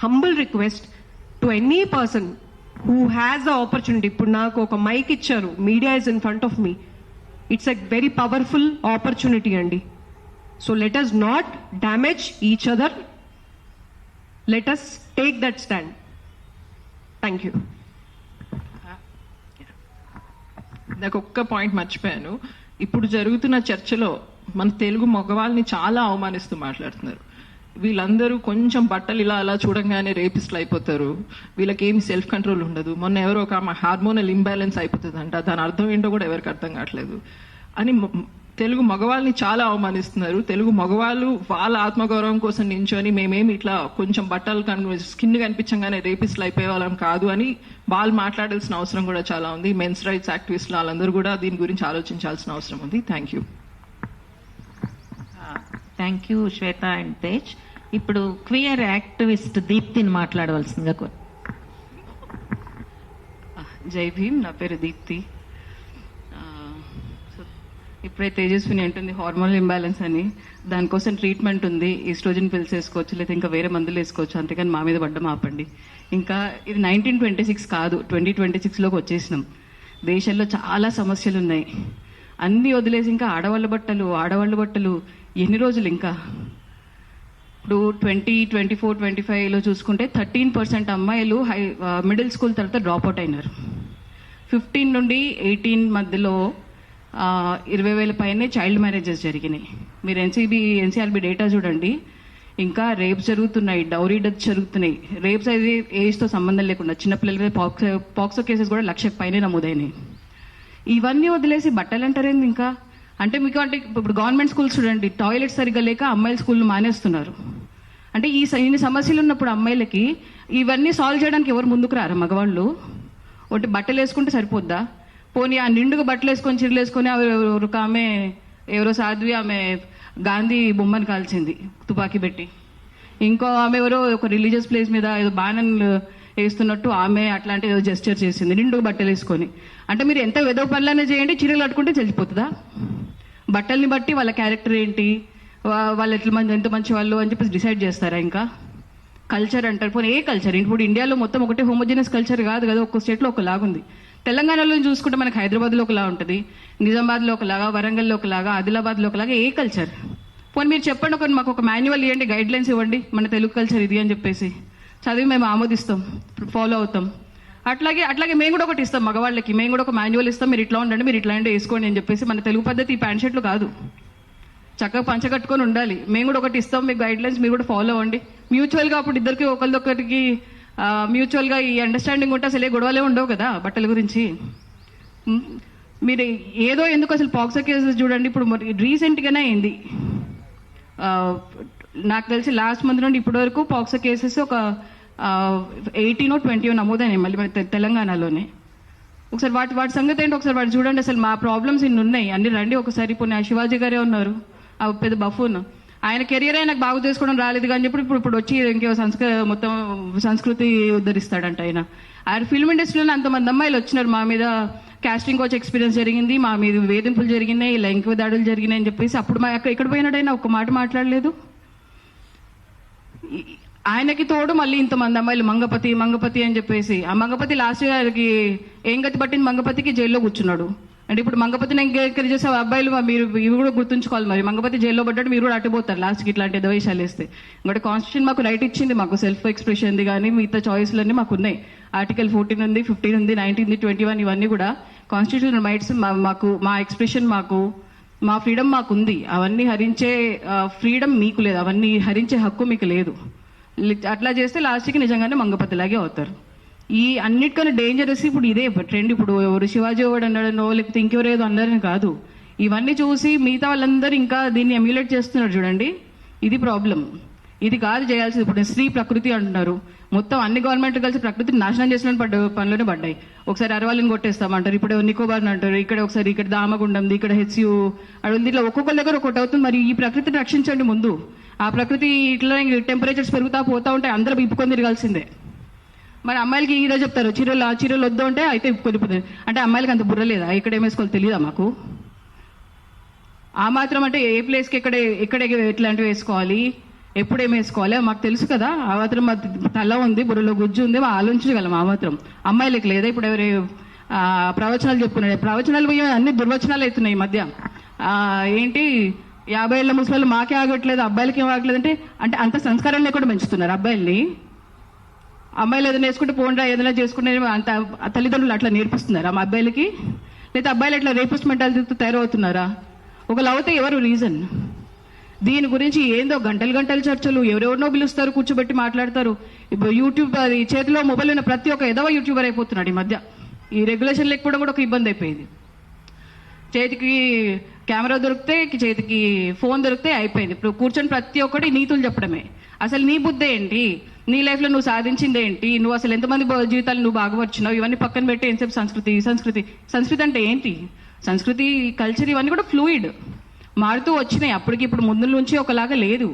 humble request to any person who has the opportunity. ఇప్పుడు నాకు ఒక మైక్ ఇచ్చారు, media is in front of me. It's a very powerful opportunity అండి. So let us not damage each other. Let us take that stand. Thank you. నాకు ఒక్క పాయింట్ మర్చిపోయాను. ఇప్పుడు జరుగుతున్న చర్చలో మన తెలుగు మగవాళ్ళని చాలా అవమానిస్తూ మాట్లాడుతున్నారు. వీళ్ళందరూ కొంచెం బట్టలు ఇలా అలా చూడంగానే రేపిస్ట్లు అయిపోతారు, వీళ్ళకి ఏమి సెల్ఫ్ కంట్రోల్ ఉండదు, మొన్న ఎవరో ఒక హార్మోనల్ ఇంబ్యాలెన్స్ అయిపోతుందంట, దాని అర్థం ఏంటో కూడా ఎవరికి అర్థం కావట్లేదు అని తెలుగు మగవాళ్ళని చాలా అవమానిస్తున్నారు. తెలుగు మగవాళ్ళు వాళ్ళ ఆత్మగౌరవం కోసం నించొని మేమేమి ఇట్లా కొంచెం బట్టలు స్కిన్ కనిపించగానే రేపిస్ట్లు అయిపోయే వాళ్ళం కాదు అని వాళ్ళు మాట్లాడాల్సిన అవసరం కూడా చాలా ఉంది. మెన్స్ రైట్స్ యాక్టివిస్టులు వాళ్ళందరూ కూడా దీని గురించి ఆలోచించాల్సిన అవసరం ఉంది. Thank you. Thank you Shweta and Tej. ఇప్పుడు క్వియర్ యాక్టివిస్ట్ దీప్తిని మాట్లాడవలసిందిగా జై భీమ్. నా పేరు దీప్తి. ఇప్పుడే తేజస్విని అంటుంది హార్మోనల్ ఇంబ్యాలెన్స్ అని, దానికోసం ట్రీట్మెంట్ ఉంది, ఈస్ట్రోజన్ పిల్స్ వేసుకోవచ్చు, లేదా ఇంకా వేరే మందులు వేసుకోవచ్చు, అంతేకాని మా మీద పడ్డం ఆపండి. ఇంకా ఇది 1926 కాదు, 2026లోకి వచ్చేసినాం. దేశంలో చాలా సమస్యలు ఉన్నాయి, అన్నీ వదిలేసి ఇంకా ఆడవాళ్ళ బట్టలు ఎన్ని రోజులు? ఇంకా ఇప్పుడు 2024, 25లో చూసుకుంటే 13% అమ్మాయిలు మిడిల్ స్కూల్ తర్వాత డ్రాప్ అవుట్ అయినారు. 15 నుండి 18 మధ్యలో 20,000 పైనే చైల్డ్ మ్యారేజెస్ జరిగినాయి. మీరు ఎన్సీఆర్బీ డేటా చూడండి. ఇంకా రేప్స్ జరుగుతున్నాయి, డౌరీ డెత్ జరుగుతున్నాయి. రేప్స్ అయితే ఏజ్తో సంబంధం లేకుండా చిన్నపిల్లల మీద పాక్సో కేసెస్ కూడా 1,00,000 పైనే నమోదైనాయి. ఇవన్నీ వదిలేసి బట్టలు అంటారేంది ఇంకా? అంటే మీకు అంటే ఇప్పుడు గవర్నమెంట్ స్కూల్స్ చూడండి, టాయిలెట్స్ సరిగ్గా లేక అమ్మాయిల స్కూల్ మానేస్తున్నారు. అంటే ఇన్ని సమస్యలు ఉన్నప్పుడు అమ్మాయిలకి ఇవన్నీ సాల్వ్ చేయడానికి ఎవరు ముందుకు రారా? మగవాళ్ళు ఒకటి బట్టలు వేసుకుంటే సరిపోద్దా? పోనీ ఆ నిండుగా బట్టలు వేసుకొని చీరలు వేసుకొని ఒక ఆమె ఎవరో సాధ్వి, ఆమె గాంధీ బొమ్మను కాల్చింది తుపాకీ పెట్టి. ఇంకో ఆమె ఎవరో ఒక రిలీజియస్ ప్లేస్ మీద ఏదో బాణం వేస్తున్నట్టు ఆమె అట్లాంటి ఏదో జెస్చర్ చేసింది నిండుగా బట్టలు వేసుకొని. అంటే మీరు ఎంత వెదవ పనులనే చేయండి, చీరలు కట్టుకుంటే తెలిసిపోతుందా? బట్టల్ని బట్టి వాళ్ళ క్యారెక్టర్ ఏంటి, వాళ్ళు ఎంత మంచి వాళ్ళు అని చెప్పేసి డిసైడ్ చేస్తారా? ఇంకా కల్చర్ అంటారు. పోనీ ఏ కల్చర్? ఇప్పుడు ఇండియాలో మొత్తం ఒకటే హోమోజినస్ కల్చర్ కాదు కదా, ఒక్కో స్టేట్లో ఒకలాగుంది. తెలంగాణలో చూసుకుంటే మనకి హైదరాబాద్లో ఒకలా ఉంటుంది, నిజామాబాద్లో ఒకలాగా, వరంగల్లో ఒకలాగా, ఆదిలాబాద్లో ఒకలాగా. ఏ కల్చర్? పోనీ మీరు చెప్పండి, మాకు ఒక మాన్యువల్ ఇవ్వండి, గైడ్ లైన్స్ ఇవ్వండి, మన తెలుగు కల్చర్ ఇది అని చెప్పేసి చదివి మేము ఆమోదిస్తాం, ఫాలో అవుతాం. అట్లాగే మేము కూడా ఒకటి ఇస్తాం మగవాళ్ళకి, మేము కూడా ఒక మాన్యువల్ ఇస్తాం, మీరు ఇట్లా ఉండండి, మీరు ఇట్లాంటి వేసుకోండి అని చెప్పేసి. మన తెలుగు పద్ధతి ఈ ప్యాంట్ షర్ట్లు కాదు, చక్కగా పంచగట్టుకొని ఉండాలి. మేము కూడా ఒకటి ఇస్తాం, మీకు గైడ్ లైన్స్, మీరు కూడా ఫాలో అవ్వండి. మ్యూచువల్గా అప్పుడు ఇద్దరికి ఒకరిదొకరికి మ్యూచువల్గా ఈ అండర్స్టాండింగ్ ఉంటే అసలు ఏ గొడవలే ఉండవు కదా బట్టల గురించి. మీరు ఏదో ఎందుకు అసలు పాక్సో కేసెస్ చూడండి, ఇప్పుడు రీసెంట్గానే అయింది. నాకు తెలిసి లాస్ట్ మంత్ నుండి ఇప్పటి వరకు పాక్సో కేసెస్ ఒక 18 or 20 నమోదైనాయి మళ్ళీ మన తెలంగాణలోనే. ఒకసారి వాటి సంగతి ఏంటి ఒకసారి వాటి చూడండి. అసలు మా ప్రాబ్లమ్స్ ఇన్ని ఉన్నాయి, అన్ని రండి ఒకసారి. ఇప్పుడు శివాజీ గారే ఉన్నారు, ఆ పెద్ద బఫూన్, ఆయన కెరియర్ నాకు బాగు చేసుకోవడం రాలేదు కానీ చెప్పి ఇప్పుడు వచ్చి ఇంకో మొత్తం సంస్కృతి ఉద్ధరిస్తాడంట ఆయన. ఆయన ఫిల్మ్ ఇండస్ట్రీలో అంతమంది అమ్మాయిలు వచ్చినారు, మా మీద కాస్టింగ్ కోచ్ ఎక్స్పీరియన్స్ జరిగింది, మా మీద వేధింపులు జరిగినాయి, లైంగిక దాడులు జరిగినాయి అని చెప్పేసి అప్పుడు ఎక్కడ పోయినాడైనా ఒక్క మాట మాట్లాడలేదు. ఆయనకి తోడు మళ్ళీ ఇంతమంది అమ్మాయిలు మంగపతి అని చెప్పేసి, ఆ మంగపతి లాస్ట్ గారికి ఏం గతి పట్టింది, మంగపతికి జైల్లో కూర్చున్నాడు. అంటే ఇప్పుడు మంగపతిని ఎంకరేజ్ చేసే అబ్బాయిలు మీరు ఇవి కూడా గుర్తుంచుకోవాలి. మరి మంగపతి జైల్లో పడ్డాడు, మీరు కూడా అట్టుపోతారు లాస్ట్కి ఇట్లాంటి ద్వేషాలు వేస్తే. ఇంకోటి కాన్స్టిట్యూషన్ మాకు రైట్ ఇచ్చింది, మాకు సెల్ఫ్ ఎక్స్ప్రెషన్ది కానీ మిగతా చాయిస్లన్నీ మాకు ఉన్నాయి. ఆర్టికల్ 14 ఉంది, 15 ఉంది, 19, 21 ఇవన్నీ కూడా కాన్స్టిట్యూషనల్ రైట్స్. మాకు మా ఎక్స్ప్రెషన్, మా ఫ్రీడమ్ మాకు ఉంది. అవన్నీ హరించే ఫ్రీడమ్ మీకు లేదు, అవన్నీ హరించే హక్కు మీకు లేదు. అట్లా చేస్తే లాస్ట్కి నిజంగానే మంగపతిలాగే అవుతారు. ఈ అన్నిటికన్నా డేంజరస్ ఇప్పుడు ఇదే ట్రెండ్. ఇప్పుడు ఎవరు శివాజీ ఎవడు అన్నాడనో లేకపోతే ఇంకెవరేదో అన్నారని కాదు, ఇవన్నీ చూసి మిగతా వాళ్ళందరూ ఇంకా దీన్ని ఎమ్యులేట్ చేస్తున్నారు చూడండి. ఇది ప్రాబ్లం, ఇది కాదు చేయాల్సింది. ఇప్పుడు స్త్రీ ప్రకృతి అంటున్నారు, మొత్తం అన్ని గవర్నమెంట్ కలిసి ప్రకృతిని నాశనం చేసిన పనులోనే పడ్డాయి. ఒకసారి అరవాళ్ళని కొట్టేస్తామంటారు, ఇప్పుడు నికోబార్ని అంటారు, ఇక్కడ దామగుండంది, ఇక్కడ హెచ్యు అడుగుంది, ఇట్లా ఒక్కొక్కరి దగ్గర ఒకటి అవుతుంది. మరి ఈ ప్రకృతిని రక్షించండి ముందు. ఆ ప్రకృతి ఇట్లా టెంపరేచర్స్ పెరుగుతా పోతా ఉంటే అందరూ ఇప్పుకొని తిరగాల్సిందే. మరి అమ్మాయిలకి ఈరోజు చెప్తారు చీరలు వద్దు అంటే అయితే ఇప్పుకొనిపోతుంది. అంటే అమ్మాయిలకి అంత బుర్ర లేదా? ఇక్కడ ఏమేసుకోవాలి తెలియదా మాకు? ఆ మాత్రం అంటే ఏ ప్లేస్కి ఎక్కడ ఎట్లాంటివి వేసుకోవాలి, ఎప్పుడు ఏం వేసుకోవాలి మాకు తెలుసు కదా. ఆ మాత్రం మా తల ఉంది, బుర్రలో గుజ్జు ఉంది, ఆలోచించగలం. ఆ మాత్రం అమ్మాయిలకి లేదా? ఇప్పుడు ఎవరు ప్రవచనాలు చెప్పుకున్నాడు, ప్రవచనాలు అన్ని దుర్వచనాలు అవుతున్నాయి ఈ మధ్య. ఏంటి 50 ఏళ్ళ ముసలి మాకే ఆగట్లేదు, అబ్బాయిలకి ఏం ఆగట్లేదు అంటే అంత సంస్కారం లేకుండా పెంచుతున్నారు అబ్బాయిల్ని. అమ్మాయిలు ఏదైనా వేసుకుంటే పోండ్రా ఏదైనా చేసుకుంటే అంత తల్లిదండ్రులు అట్లా నేర్పిస్తున్నారా మా అబ్బాయిలకి? లేదా అబ్బాయిలు ఎట్లా రేపిస్ట్ మెంటాలిటీతో తయారవుతున్నారా? ఒకళ్ళు అవుతే ఎవరు రీజన్? దీని గురించి ఏందో గంటలు చర్చలు, ఎవరెవరినో పిలుస్తారు, కూర్చోబెట్టి మాట్లాడతారు. ఇప్పుడు యూట్యూబ్ అది చేతిలో మొబైల్ ఉన్న ప్రతి ఒక్క ఎదవ యూట్యూబర్ అయిపోతున్నాడు ఈ మధ్య. ఈ రెగ్యులేషన్ లేకపోవడం కూడా ఒక ఇబ్బంది అయిపోయింది. చేతికి కెమెరా దొరికితే, చేతికి ఫోన్ దొరికితే అయిపోయింది. ఇప్పుడు కూర్చొని ప్రతి ఒక్కటి నీతులు చెప్పడమే. అసలు నీ బుద్ధి ఏంటి? నీ లైఫ్లో నువ్వు సాధించింది ఏంటి? నువ్వు అసలు ఎంతమంది జీవితాలు నువ్వు బాగుపరిచినావు? ఇవన్నీ పక్కన పెట్టి ఎంతసేపు సంస్కృతి అంటే ఏంటి? సంస్కృతి, కల్చర్ ఇవన్నీ కూడా ఫ్లూయిడ్, మారుతూ వచ్చినాయి. అప్పటికి ఇప్పుడు ముందు నుంచి ఒకలాగా లేదు,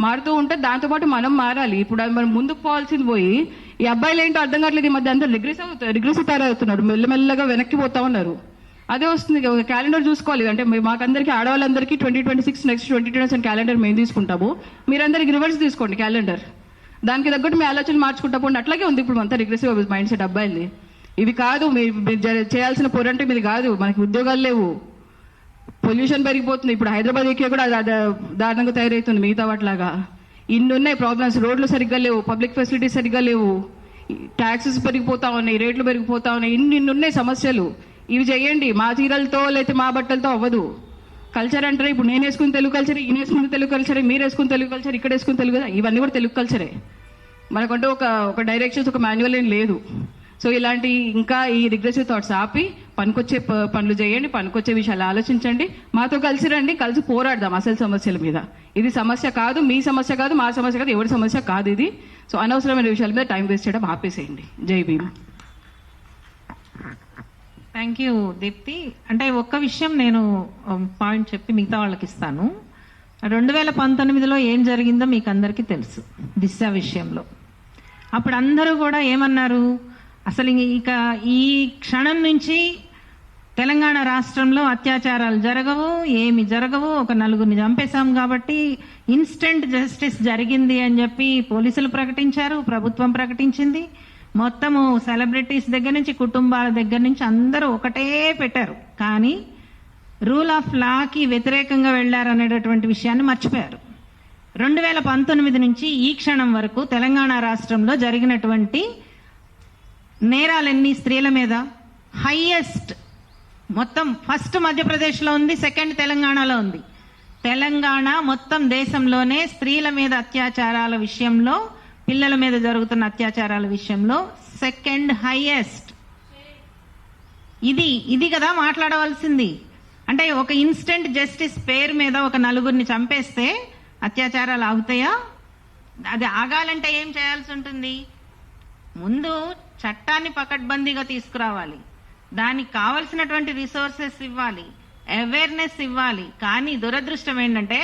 మారుతూ ఉంటే దాంతోపాటు మనం మారాలి. ఇప్పుడు మనం ముందుకు పోవాల్సింది పోయి ఈ అబ్బాయిలు ఏంటో అర్థం కావట్లేదు. ఈ మధ్య అంతా రిగ్రెసివ్ తయారవుతున్నారు, మెల్లమెల్లగా వెనక్కి పోతా ఉన్నారు. అదే వస్తుంది. ఒక క్యాలెండర్ చూసుకోవాలి. అంటే మాకందరికీ ఆడవాళ్ళందరికీ 2026 నెక్స్ట్ 2027 క్యాలెండర్ మేము తీసుకుంటాము. మీరందరికి రివర్స్ తీసుకోండి క్యాలెండర్. దానికి తగ్గట్టు మీ ఆలోచనలు మార్చుకుంటా పోండి. అట్లాగే ఉంది ఇప్పుడు అంతా రిగ్రెసివ్ మైండ్ సెట్ అబ్బాయిల్ని. ఇవి కాదు మీరు చేయాల్సిన పోరంటే మీది కాదు. మనకి ఉద్యోగాలు లేవు, పొల్యూషన్ పెరిగిపోతుంది. ఇప్పుడు హైదరాబాద్ ఎక్కే కూడా దారుణంగా తయారవుతుంది మిగతా వాటిలాగా. ఇన్ని ఉన్నాయి ప్రాబ్లమ్స్. రోడ్లు సరిగ్గా లేవు, పబ్లిక్ ఫెసిలిటీస్ సరిగ్గా లేవు, ట్యాక్సెస్ పెరిగిపోతా ఉన్నాయి, రేట్లు పెరిగిపోతా ఉన్నాయి, ఇన్ని ఉన్నాయి సమస్యలు. ఇవి చేయండి. మా చీరలతో లేకపోతే మా బట్టలతో అవ్వదు. కల్చర్ అంటారు. ఇప్పుడు నేను వేసుకుని తెలుగు కల్చర్, ఈయన వేసుకుని తెలుగు కల్చరే, మీరు వేసుకుని తెలుగు కల్చర్, ఇక్కడ వేసుకుని తెలుగు, ఇవన్నీ కూడా తెలుగు కల్చరే. మనకంటూ ఒక డైరెక్షన్స్, ఒక మాన్యువల్ ఏం లేదు. సో ఇలాంటి ఇంకా ఈ రిగ్రెసివ్ థాట్స్ ఆపి పనికొచ్చే పనులు చేయండి, పనికొచ్చే విషయాలు ఆలోచించండి. మాతో కలిసి రండి, కలిసి పోరాడదాం అసలు సమస్యల మీద. ఇది సమస్య కాదు, మీ సమస్య కాదు, మా సమస్య కాదు, ఎవరి సమస్య కాదు ఇది. సో అనవసరమైన విషయాల మీద టైం వేస్ట్ చేయడం ఆపేసేయండి. జై భీమ్. Thank you Deepti. అంటే ఒక్క విషయం నేను పాయింట్ చెప్పి మిగతా వాళ్ళకి ఇస్తాను. 2019లో ఏం జరిగిందో మీకు అందరికీ తెలుసు దిశ విషయంలో. అప్పుడు అందరూ కూడా ఏమన్నారు, అసలు ఇక ఈ క్షణం నుంచి తెలంగాణ రాష్ట్రంలో అత్యాచారాలు జరగవు, ఏమి జరగవు, ఒక నలుగురిని చంపేశాం కాబట్టి ఇన్స్టెంట్ జస్టిస్ జరిగింది అని చెప్పి పోలీసులు ప్రకటించారు, ప్రభుత్వం ప్రకటించింది. మొత్తము సెలబ్రిటీస్ దగ్గర నుంచి, కుటుంబాల దగ్గర నుంచి అందరూ ఒకటే పెట్టారు. కానీ రూల్ ఆఫ్ లాకి వ్యతిరేకంగా వెళ్లారనేటటువంటి విషయాన్ని మర్చిపోయారు. 2019 నుంచి ఈ క్షణం వరకు తెలంగాణ రాష్ట్రంలో జరిగినటువంటి నేరాలన్నీ స్త్రీల మీద హైయెస్ట్, మొత్తం ఫస్ట్ మధ్యప్రదేశ్లో ఉంది, సెకండ్ తెలంగాణలో ఉంది. తెలంగాణ మొత్తం దేశంలోనే స్త్రీల మీద అత్యాచారాల విషయంలో, పిల్లల మీద జరుగుతున్న అత్యాచారాల విషయంలో సెకండ్ హైయెస్ట్. ఇది కదా మాట్లాడవలసింది. అంటే ఒక ఇన్స్టెంట్ జస్టిస్ పేరు మీద ఒక నలుగురిని చంపేస్తే అత్యాచారాలు ఆగుతాయా? అది ఆగాలంటే ఏం చేయాల్సి ఉంటుంది? ముందు చట్టాన్ని పకడ్బందీగా తీసుకురావాలి, దానికి కావలసినటువంటి రిసోర్సెస్ ఇవ్వాలి, అవేర్నెస్ ఇవ్వాలి. కానీ దురదృష్టం ఏంటంటే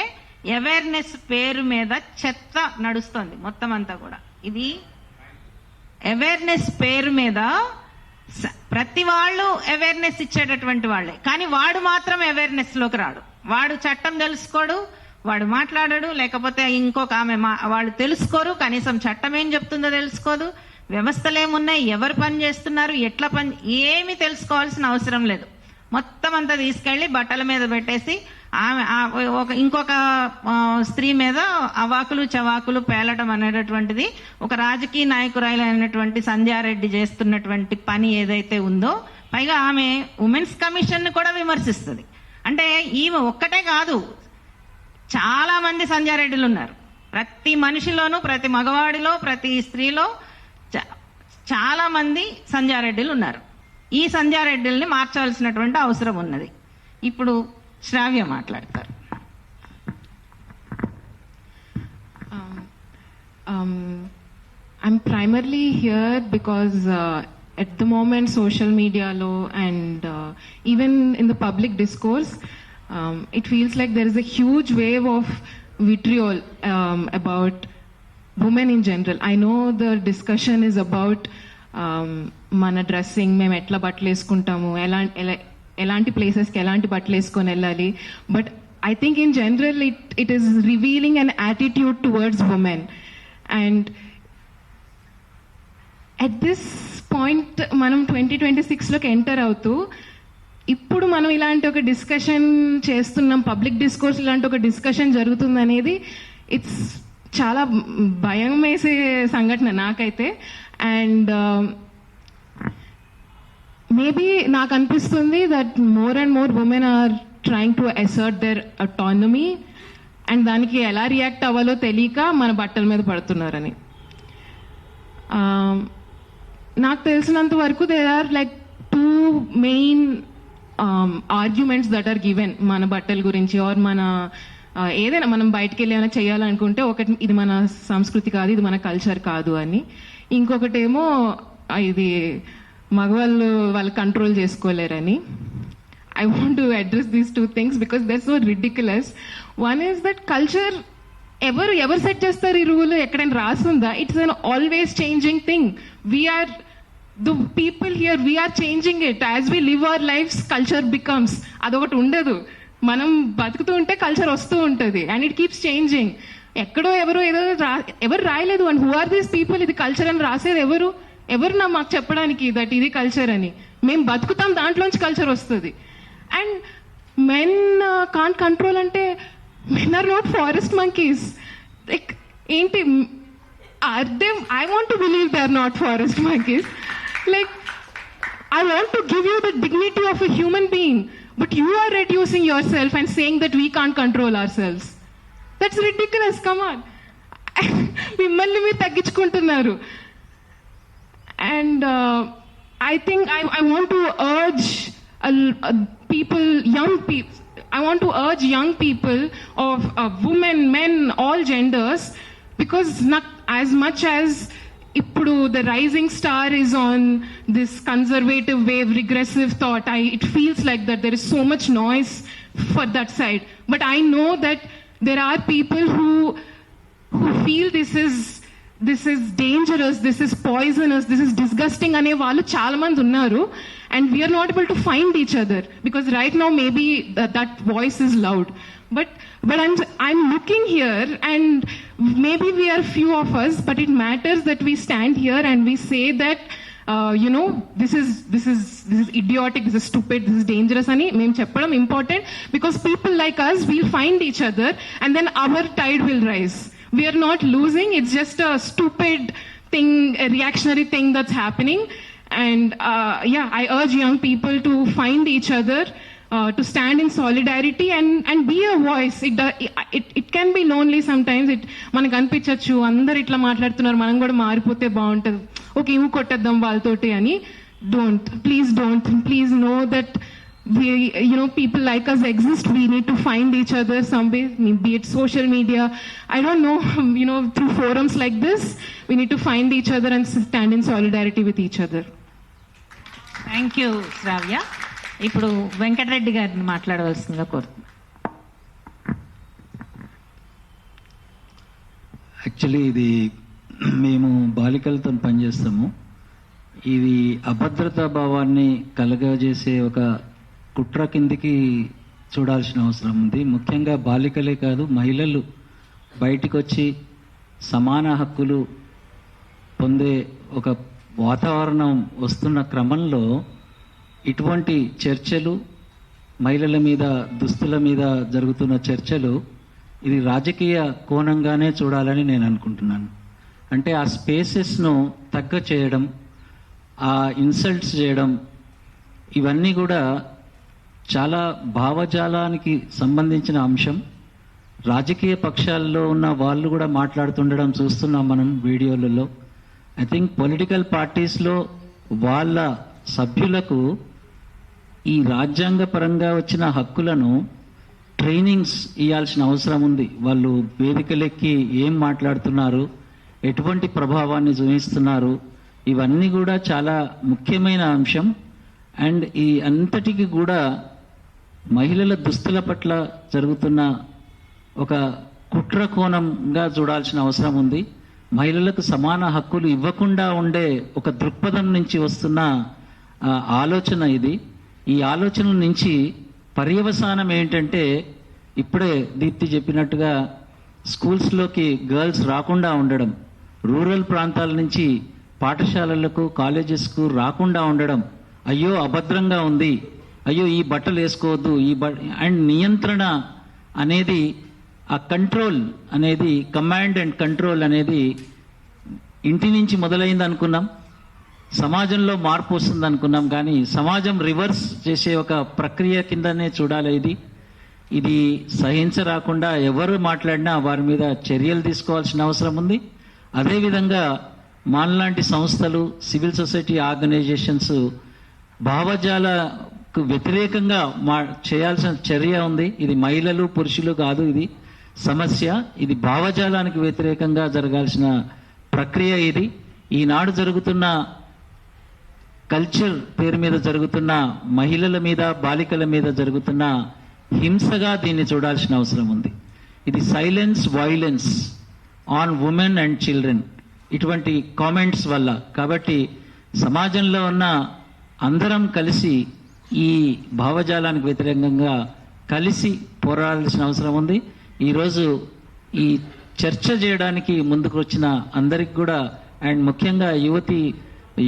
అవేర్నెస్ పేరు మీద చెత్త నడుస్తుంది మొత్తం అంతా కూడా. ఇది అవేర్నెస్ పేరు మీద ప్రతి వాళ్ళు అవేర్నెస్ ఇచ్చేటటువంటి వాళ్లే, కానీ వాడు మాత్రం అవేర్నెస్ లోకి రాడు. వాడు చట్టం తెలుసుకోడు, వాడు మాట్లాడడు, లేకపోతే ఇంకొక ఆమె వాళ్ళు తెలుసుకోరు, కనీసం చట్టం ఏం చెప్తుందో తెలుసుకోదు, వ్యవస్థలు ఏమున్నాయి, ఎవరు పని చేస్తున్నారు, ఎట్లా పని, ఏమి తెలుసుకోవాల్సిన అవసరం లేదు. మొత్తం అంతా తీసుకెళ్లి బట్టల మీద పెట్టేసి ఆమె ఇంకొక స్త్రీ మీద అవాకులు చవాకులు పేలటం అనేటటువంటిది ఒక రాజకీయ నాయకురాలైనటువంటి సంధ్యారెడ్డి చేస్తున్నటువంటి పని ఏదైతే ఉందో. పైగా ఆమె ఉమెన్స్ కమిషన్ ని కూడా విమర్శిస్తుంది. అంటే ఈమె ఒక్కటే కాదు, చాలా మంది సంధ్యారెడ్డిలు ఉన్నారు. ప్రతి మనిషిలోనూ, ప్రతి మగవాడిలో, ప్రతి స్త్రీలో చాలా మంది సంధ్యారెడ్డిలు ఉన్నారు. ఈ సంధ్యారెడ్డిల్ని మార్చాల్సినటువంటి అవసరం ఉన్నది. ఇప్పుడు శ్రావ్య మాట్లాడతారు. I'm primarily here because at the moment social media law and even in the public discourse it feels like there is a huge wave of vitriol about women in general. I know the discussion is about మన డ్రెస్సింగ్, మేము ఎట్లా బట్టలు వేసుకుంటాము, ఎలాంటి ప్లేసెస్కి ఎలాంటి బట్టలు వేసుకొని వెళ్ళాలి. But I think in general it is revealing an attitude towards women. And at this point మనం 2026లోకి ఎంటర్ అవుతూ ఇప్పుడు మనం ఇలాంటి ఒక డిస్కషన్ చేస్తున్నాం, పబ్లిక్ డిస్కోర్స్ ఇలాంటి ఒక డిస్కషన్ జరుగుతుంది అనేది ఇట్స్ చాలా భయం వేసే సంఘటన నాకైతే. అండ్ మేబీ నాకు అనిపిస్తుంది that more and more women are trying to assert their autonomy, and దానికి ఎలా రియాక్ట్ అవ్వాలో తెలియక మన బట్టల మీద పడుతున్నారని. నాకు తెలిసినంత వరకు there are like 2 main arguments that are given మన బట్టల గురించి, ఆర్ మన ఏదైనా మనం బయటకు వెళ్ళి ఏమైనా చేయాలనుకుంటే, ఒకటి ఇది మన సంస్కృతి కాదు, ఇది మన కల్చర్ కాదు అని. ఇంకొకటేమో ఇది మగవాళ్ళు వాళ్ళు control చేసుకోలేరని. I want to address these 2 things because they're so ridiculous. One is that culture, ఎవరు సెట్ చేస్తారు ఈ రూల్? ఎక్కడైనా రాసుందా? It's an always changing thing. We are the people here, we are changing it. As we live our lives, culture becomes. అదొకటి ఉండదు. మనం బతుకుతూ ఉంటే కల్చర్ వస్తూ ఉంటుంది, అండ్ ఇట్ కీప్స్ చేంజింగ్. ఎక్కడో ఎవరు రాయలేదు. And who are these people? ఇది కల్చర్ అని రాసేది ఎవరు మాకు చెప్పడానికి దట్ ఇది కల్చర్ అని? మేము బతుకుతాం, దాంట్లోంచి కల్చర్ వస్తుంది. అండ్ మెన్ కాంట్ కంట్రోల్ అంటే men are not forest monkeys. Like, ఏంటి? Are they? I want to believe they are not forest monkeys. Like, I want to give you the dignity of a human being, but you are reducing yourself and saying that we can't control ourselves. That's ridiculous. Come on. మిమ్మల్ని మీరు తగ్గించుకుంటున్నారు. And I think I want to urge I want to urge young people of women, men, all genders, because as much as ippudu the rising star is on this conservative wave, regressive thought, it feels like that there is so much noise for that side. But I know that there are people who feel this is dangerous, this is poisonous, this is disgusting ane vallu chaala mandi unnaru, and we are not able to find each other because right now maybe that voice is loud, but I'm looking here, and maybe we are few of us, but it matters that we stand here and we say that this is idiotic, this is stupid, this is dangerous ani mem cheppadam important, because people like us will find each other and then our tide will rise. We are not losing. It's just a stupid thing, a reactionary thing that's happening. And I urge young people to find each other, to stand in solidarity and be a voice. It can be lonely sometimes. మనకు అనిపించచ్చు అందరు ఇట్లా మాట్లాడుతున్నారు, మనం కూడా మారిపోతే బాగుంటుంది, ఓకే ఇవి కొట్టేద్దాం వాళ్ళతోటి అని. Please please know that people like us exist. We need to find each other some way, be it social media, I don't know, through forums like this. We need to find each other and stand in solidarity with each other. Thank you Shravya. ఇప్పుడు వెంకటరెడ్డి గారిని మాట్లాడవలసిందిగా కోరుతున్నాను. యాక్చువల్లీ ఇది మేము బాలికలతో పనిచేస్తాము. ఇది అభద్రతా భావాన్ని కలగజేసే ఒక కుట్ర కిందికి చూడాల్సిన అవసరం ఉంది. ముఖ్యంగా బాలికలే కాదు, మహిళలు బయటికి వచ్చి సమాన హక్కులు పొందే ఒక వాతావరణం వస్తున్న క్రమంలో ఇటువంటి చర్చలు, మహిళల మీద, దుస్తుల మీద జరుగుతున్న చర్చలు, ఇది రాజకీయ కోణంగానే చూడాలని నేను అనుకుంటున్నాను. అంటే ఆ స్పేసెస్ను తగ్గ చేయడం, ఆ ఇన్సల్ట్స్ చేయడం, ఇవన్నీ కూడా చాలా భావజాలానికి సంబంధించిన అంశం. రాజకీయ పక్షాల్లో ఉన్న వాళ్ళు కూడా మాట్లాడుతుండడం చూస్తున్నాం మనం వీడియోలలో. ఐ థింక్ పొలిటికల్ పార్టీస్లో వాళ్ళ సభ్యులకు ఈ రాజ్యాంగ పరంగా వచ్చిన హక్కులను ట్రైనింగ్స్ ఇవ్వాల్సిన అవసరం ఉంది. వాళ్ళు వేదికలెక్కి ఏం మాట్లాడుతున్నారు, ఎటువంటి ప్రభావాన్ని చూపిస్తున్నారు, ఇవన్నీ కూడా చాలా ముఖ్యమైన అంశం. అండ్ ఈ అంతటికి కూడా మహిళల దుస్తుల పట్ల జరుగుతున్న ఒక కుట్ర కోణంగా చూడాల్సిన అవసరం ఉంది. మహిళలకు సమాన హక్కులు ఇవ్వకుండా ఉండే ఒక దృక్పథం నుంచి వస్తున్న ఆలోచన ఇది. ఈ ఆలోచన నుంచి పర్యవసానం ఏంటంటే, ఇప్పుడే దీప్తి చెప్పినట్టుగా స్కూల్స్లోకి గర్ల్స్ రాకుండా ఉండడం, రూరల్ ప్రాంతాల నుంచి పాఠశాలలకు, కాలేజెస్కు రాకుండా ఉండడం, అయ్యో అభద్రంగా ఉంది అయ్యో ఈ బట్టలు వేసుకోవద్దు అండ్ నియంత్రణ అనేది, ఆ కంట్రోల్ అనేది, కమాండ్ అండ్ కంట్రోల్ అనేది ఇంటి నుంచి మొదలైంది అనుకున్నాం, సమాజంలో మార్పు వస్తుంది అనుకున్నాం, కానీ సమాజం రివర్స్ చేసే ఒక ప్రక్రియ కిందనే చూడాలి. ఇది సహించరాకుండా ఎవరు మాట్లాడినా వారి మీద చర్యలు తీసుకోవాల్సిన అవసరం ఉంది. అదేవిధంగా మాన్లాంటి సంస్థలు, సివిల్ సొసైటీ ఆర్గనైజేషన్స్ భావజాలకు వ్యతిరేకంగా చేయాల్సిన చర్య ఉంది. ఇది మహిళలు పురుషులు కాదు, ఇది సమస్య. ఇది భావజాలానికి వ్యతిరేకంగా జరగాల్సిన ప్రక్రియ. ఇది ఈనాడు జరుగుతున్న కల్చర్ పేరు మీద జరుగుతున్న మహిళల మీద, బాలికల మీద జరుగుతున్న హింసగా దీన్ని చూడాల్సిన అవసరం ఉంది. ఇది silence violence on women and children, ఇటువంటి కామెంట్స్ వల్ల. కాబట్టి సమాజంలో ఉన్న అందరం కలిసి ఈ భావజాలానికి వ్యతిరేకంగా కలిసి పోరాడాల్సిన అవసరం ఉంది. ఈరోజు ఈ చర్చ చేయడానికి ముందుకు వచ్చిన అందరికి కూడా, అండ్ ముఖ్యంగా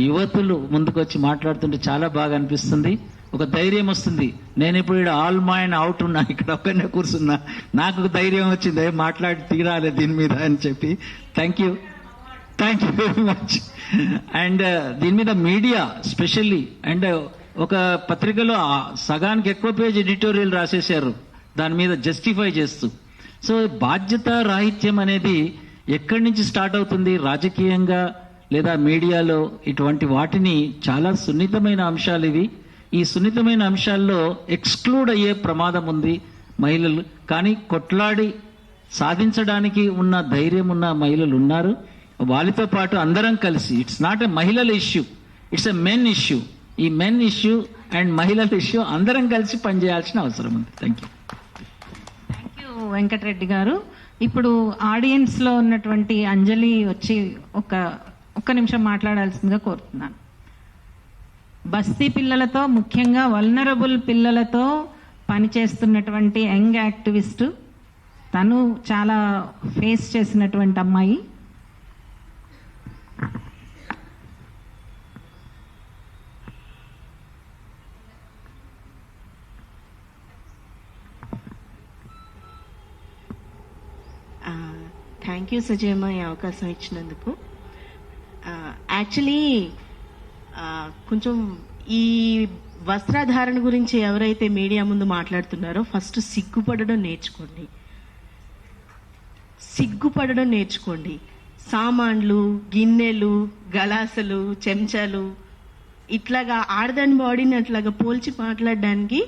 యువతులు ముందుకు వచ్చి మాట్లాడుతుంటే చాలా బాగా అనిపిస్తుంది. ఒక ధైర్యం వస్తుంది. నేను ఇప్పుడు ఇక్కడ ఆల్ మైన్ అవుట్ ఉన్నా, ఇక్కడ ఒక్కనే కూర్చున్నా, నాకు ధైర్యం వచ్చింది మాట్లాడి తీరాలి దీని మీద అని చెప్పి. Thank you very much. And దీని మీద మీడియా స్పెషల్లీ, అండ్ ఒక పత్రికలో సగానికి ఎక్కువ పేజ్ ఎడిటోరియల్ రాసేశారు దాని మీద జస్టిఫై చేస్తూ. సో బాధ్యత రాహిత్యం అనేది ఎక్కడి నుంచి స్టార్ట్ అవుతుంది? రాజకీయంగా లేదా మీడియాలో. ఇటువంటి వాటిని చాలా సున్నితమైన అంశాలు ఇవి. ఈ సున్నితమైన అంశాల్లో ఎక్స్క్లూడ్ అయ్యే ప్రమాదం ఉంది మహిళలు. కానీ కొట్లాడి సాధించడానికి ఉన్న ధైర్యం ఉన్న మహిళలు ఉన్నారు. వాళ్ళతో పాటు అందరం కలిసి, ఇట్స్ నాట్ ఎ మహిళల issue, it's a men issue. ఈ మెన్ ఇష్యూ అండ్ మహిళల ఇష్యూ అందరం కలిసి పనిచేయాల్సిన అవసరం ఉంది. థ్యాంక్ యూ వెంకటరెడ్డి గారు. ఇప్పుడు ఆడియన్స్ లో ఉన్నటువంటి అంజలి వచ్చి ఒక్క నిమిషం మాట్లాడాల్సిందిగా కోరుతున్నాను. బస్తీ పిల్లలతో, ముఖ్యంగా వల్నరబుల్ పిల్లలతో పనిచేస్తున్నటువంటి యంగ్ యాక్టివిస్ట్, తను చాలా ఫేస్ చేసినటువంటి అమ్మాయి. థ్యాంక్ యూ సజయమ్మ, ఈ అవకాశం ఇచ్చినందుకు. యాక్చువల్లీ కొంచెం ఈ వస్త్రధారణ గురించి ఎవరైతే మీడియా ముందు మాట్లాడుతున్నారో ఫస్ట్ సిగ్గుపడడం నేర్చుకోండి. సామాన్లు, గిన్నెలు, గలాసలు, చెంచాలు ఇట్లాగా ఆడదాని బాడీని అట్లాగా పోల్చి మాట్లాడడానికి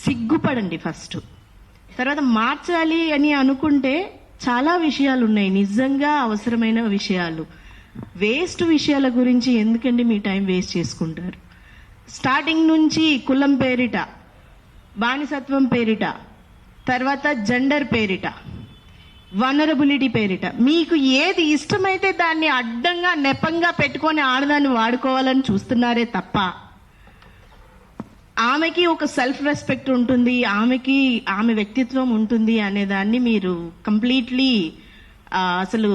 సిగ్గుపడండి ఫస్ట్. తర్వాత మార్చాలి అని అనుకుంటే చాలా విషయాలు ఉన్నాయి, నిజంగా అవసరమైన విషయాలు. వేస్ట్ విషయాల గురించి ఎందుకండి మీ టైం వేస్ట్ చేసుకుంటారు? స్టార్టింగ్ నుంచి కులం పేరిట, బానిసత్వం పేరిట, తర్వాత జెండర్ పేరిట, వనరబిలిటీ పేరిట, మీకు ఏది ఇష్టమైతే దాన్ని అడ్డంగా నెపంగా పెట్టుకొని ఆడదాన్ని వాడుకోవాలని చూస్తున్నారే తప్ప, ఆమెకి ఒక సెల్ఫ్ రెస్పెక్ట్ ఉంటుంది, ఆమె వ్యక్తిత్వం ఉంటుంది అనేదాన్ని మీరు కంప్లీట్లీ అసలు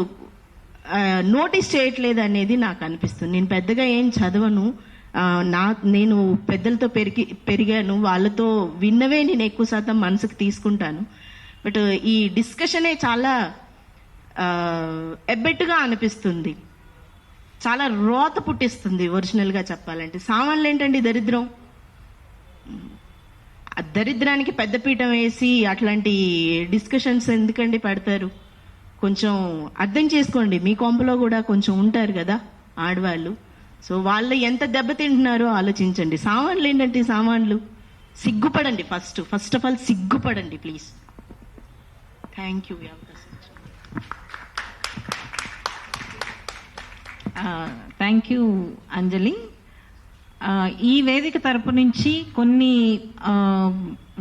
నోటీస్ చేయట్లేదు అనేది నాకు అనిపిస్తుంది. నేను పెద్దగా ఏం చదవను, నేను పెద్దలతో పెరిగాను, వాళ్ళతో విన్నవే నేను ఎక్కువ శాతం మనసుకు తీసుకుంటాను. బట్ ఈ డిస్కషనే చాలా ఎబ్బెట్టుగా అనిపిస్తుంది, చాలా రోత పుట్టిస్తుంది ఒరిజినల్గా చెప్పాలంటే. సామాన్లు ఏంటండి దరిద్రం? దరిద్రానికి పెద్దపీఠం వేసి అట్లాంటి డిస్కషన్స్ ఎందుకండి పెడతారు? కొంచెం అర్థం చేసుకోండి, మీ కొంపలో కూడా కొంచెం ఉంటారు కదా ఆడవాళ్ళు. సో వాళ్ళు ఎంత దెబ్బతింటున్నారో ఆలోచించండి. సామాన్లు ఏంటంటే సామాన్లు. సిగ్గుపడండి ఫస్ట్ ఆఫ్ ఆల్ సిగ్గుపడండి please. Thank you. Thank you Anjali. ఈ వేదిక తరపు నుంచి కొన్ని